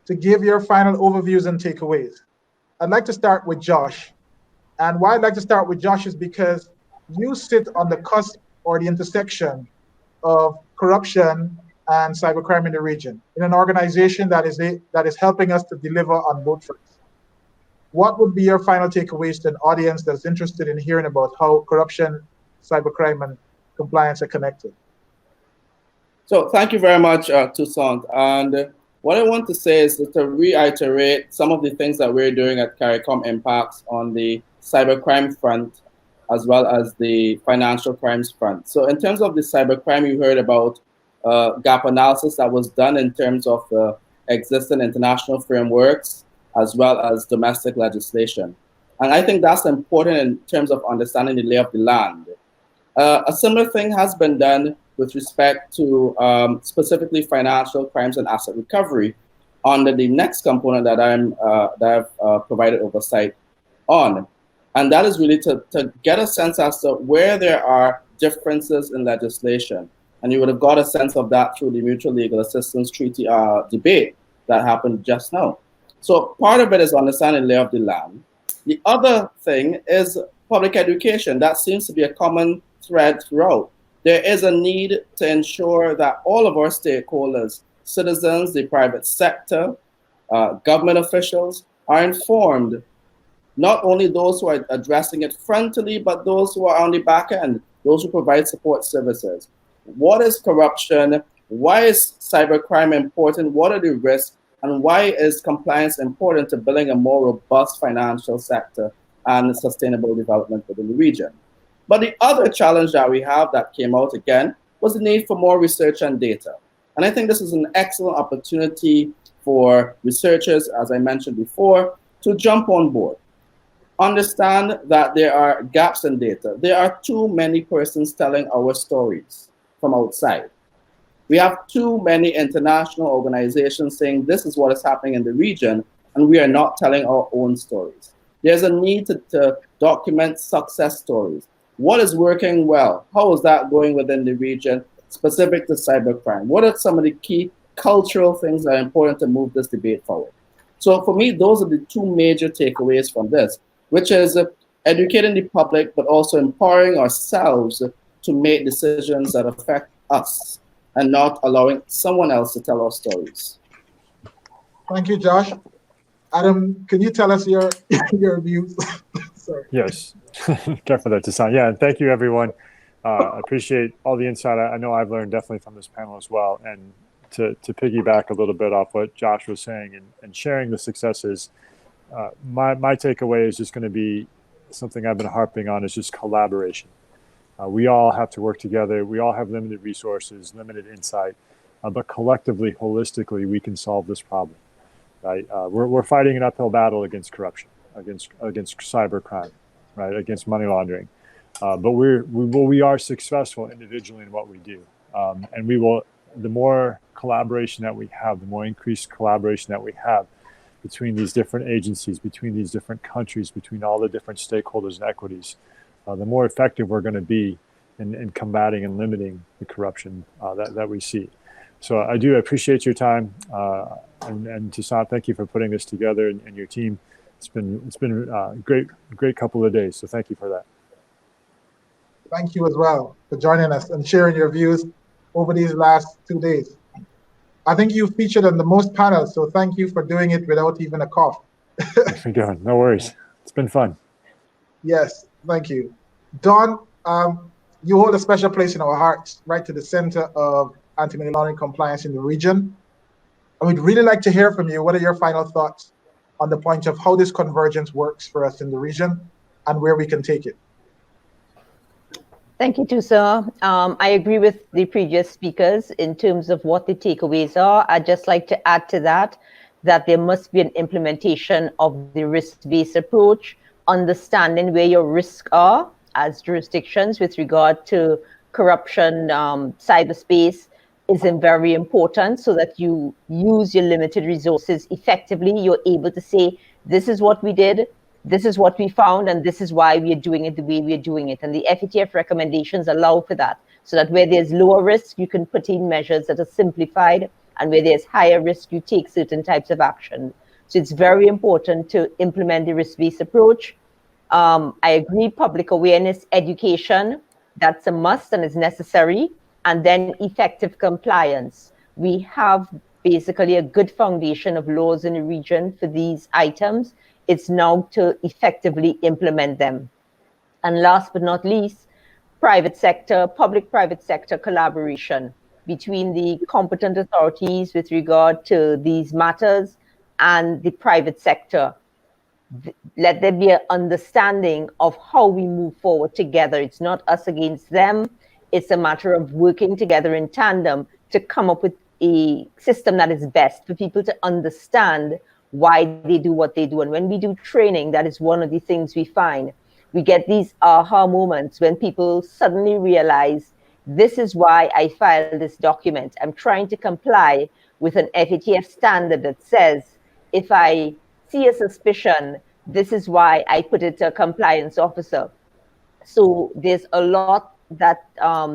to give your final overviews and takeaways. I'd like to start with Josh. And why I'd like to start with Josh is because you sit on the cusp or the intersection of corruption and cybercrime in the region, in an organization that is helping us to deliver on both fronts. What would be your final takeaways to an audience that's interested in hearing about how corruption, cybercrime, and compliance are connected? So thank you very much, Toussant. And what I want to say is to reiterate some of the things that we're doing at CARIMPACS on the cybercrime front, as well as the financial crimes front. So in terms of the cybercrime, you heard about gap analysis that was done in terms of existing international frameworks, as well as domestic legislation. And I think that's important in terms of understanding the lay of the land. A similar thing has been done with respect to specifically financial crimes and asset recovery under the next component that I've provided oversight on. And that is really to get a sense as to where there are differences in legislation. And you would have got a sense of that through the Mutual Legal Assistance Treaty debate that happened just now. So part of it is understanding the lay of the land. The other thing is public education. That seems to be a common thread throughout. There is a need to ensure that all of our stakeholders, citizens, the private sector, government officials, are informed, not only those who are addressing it frontally, but those who are on the back end, those who provide support services. What is corruption? Why is cybercrime important? What are the risks? And why is compliance important to building a more robust financial sector and sustainable development within the region? But the other challenge that we have that came out again was the need for more research and data. And I think this is an excellent opportunity for researchers, as I mentioned before, to jump on board. Understand that there are gaps in data. There are too many persons telling our stories from outside. We have too many international organizations saying this is what is happening in the region, and we are not telling our own stories. There's a need to document success stories. What is working well? How is that going within the region specific to cybercrime? What are some of the key cultural things that are important to move this debate forward? So for me, those are the two major takeaways from this, which is educating the public, but also empowering ourselves to make decisions that affect us and not allowing someone else to tell our stories. Thank you, Josh. Adam, can you tell us your views? Sorry. Yes, careful there, Toussant. Yeah, and thank you, everyone. I appreciate all the insight. I know I've learned definitely from this panel as well. And to piggyback a little bit off what Josh was saying and sharing the successes, my takeaway is just going to be something I've been harping on, is just collaboration. We all have to work together. We all have limited resources, limited insight, but collectively, holistically, we can solve this problem. Right? We're fighting an uphill battle against corruption, against cybercrime, right? Against money laundering, but we are successful individually in what we do, and we will. The more collaboration that we have, the more increased collaboration that we have between these different agencies, between these different countries, between all the different stakeholders and equities, the more effective we're going to be in combating and limiting the corruption that we see. So I do appreciate your time, and Toussant, thank you for putting this together and your team. It's been a great couple of days. So thank you for that. Thank you as well for joining us and sharing your views over these last 2 days. I think you featured on the most panels, so thank you for doing it without even a cough. We're doing. No worries. It's been fun. Yes, thank you. Dawne, you hold a special place in our hearts, right to the center of anti-money laundering compliance in the region. And we'd really like to hear from you. What are your final thoughts on the point of how this convergence works for us in the region and where we can take it? Thank you, Toussant. I agree with the previous speakers in terms of what the takeaways are. I'd just like to add to that there must be an implementation of the risk-based approach, understanding where your risks are as jurisdictions with regard to corruption, cyberspace is very important, so that you use your limited resources effectively. You're able to say, this is what we did, this is what we found, and this is why we are doing it the way we are doing it. And the FATF recommendations allow for that, so that where there's lower risk, you can put in measures that are simplified, and where there's higher risk, you take certain types of action. So it's very important to implement the risk-based approach. I agree, public awareness, education, that's a must and is necessary. And then effective compliance. We have basically a good foundation of laws in the region for these items. It's now to effectively implement them. And last but not least, private sector, public-private sector collaboration between the competent authorities with regard to these matters and the private sector. Let there be an understanding of how we move forward together. It's not us against them. It's a matter of working together in tandem to come up with a system that is best for people to understand why they do what they do. And when we do training, that is one of the things we find. We get these aha moments when people suddenly realize, this is why I filed this document. I'm trying to comply with an FATF standard that says, if I see a suspicion, this is why I put it to a compliance officer. So there's a lot that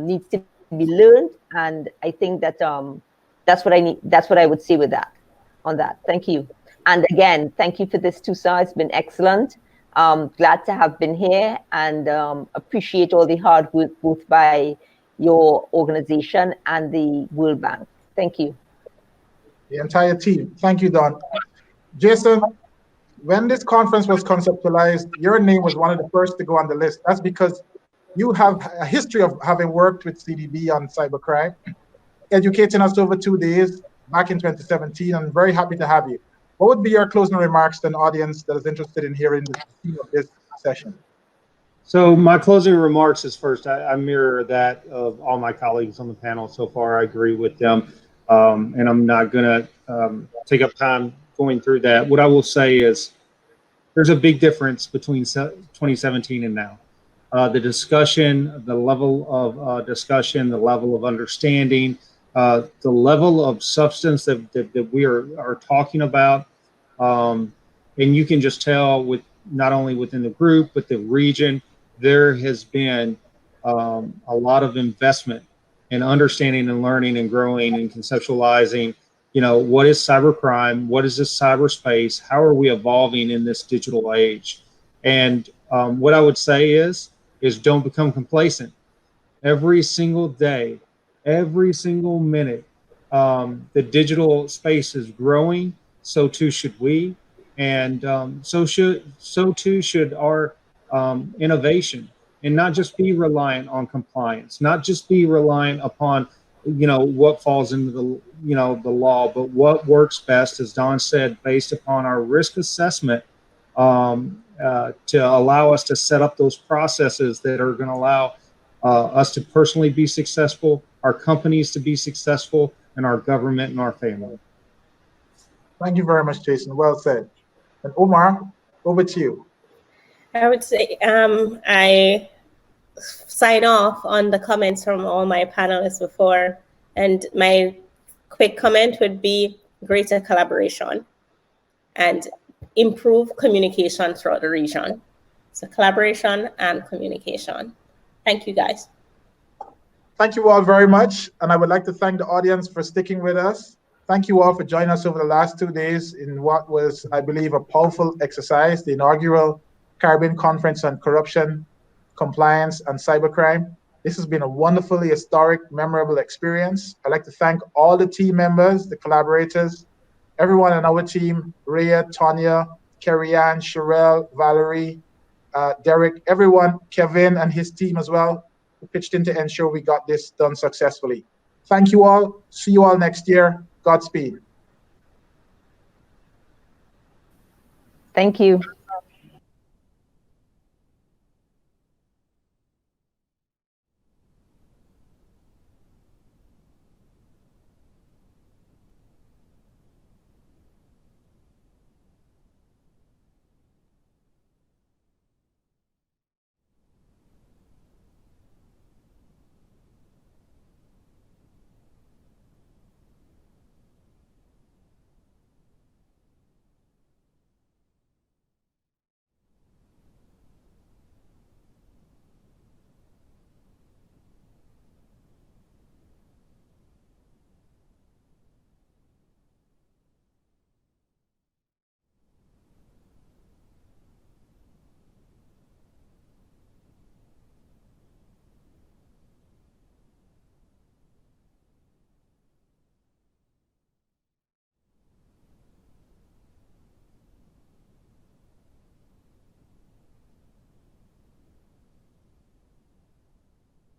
needs to be learned, and I think that that's what I need. That's what I would say with that. On that, thank you. And again, thank you for this, Toussant. It's been excellent. Glad to have been here, and appreciate all the hard work both by your organization and the World Bank. Thank you. The entire team. Thank you, Dawne. Jason, when this conference was conceptualized, your name was one of the first to go on the list. That's because you have a history of having worked with CDB on cybercrime, educating us over 2 days back in 2017. I'm very happy to have you. What would be your closing remarks to an audience that is interested in hearing the theme of this session? So my closing remarks is first, I mirror that of all my colleagues on the panel so far. I agree with them, and I'm not going to take up time going through that. What I will say is there's a big difference between 2017 and now. The discussion, the level of discussion, the level of understanding, the level of substance that we are talking about. And you can just tell with not only within the group, but the region, there has been a lot of investment in understanding and learning and growing and conceptualizing, what is cybercrime? What is this cyberspace? How are we evolving in this digital age? And what I would say is don't become complacent. Every single day, every single minute, the digital space is growing. So too should we, and so too should our innovation, and not just be reliant on compliance, not just be reliant upon what falls into the law, but what works best, as Dawne said, based upon our risk assessment. To allow us to set up those processes that are going to allow us to personally be successful, our companies to be successful, and our government and our family. Thank you very much, Jason. Well said. And Omar, over to you. I would say I sign off on the comments from all my panelists before, and my quick comment would be greater collaboration and improve communication throughout the region. So collaboration and communication. Thank you, guys. Thank you all very much. And I would like to thank the audience for sticking with us. Thank you all for joining us over the last 2 days in what was, I believe, a powerful exercise, the inaugural Caribbean Conference on Corruption, Compliance, and Cybercrime. This has been a wonderfully historic, memorable experience. I'd like to thank all the team members, the collaborators, everyone on our team, Rhea, Tonya, Kerry-Ann, Sherelle, Valerie, Derek, everyone, Kevin and his team as well, who pitched in to ensure we got this done successfully. Thank you all. See you all next year. Godspeed. Thank you.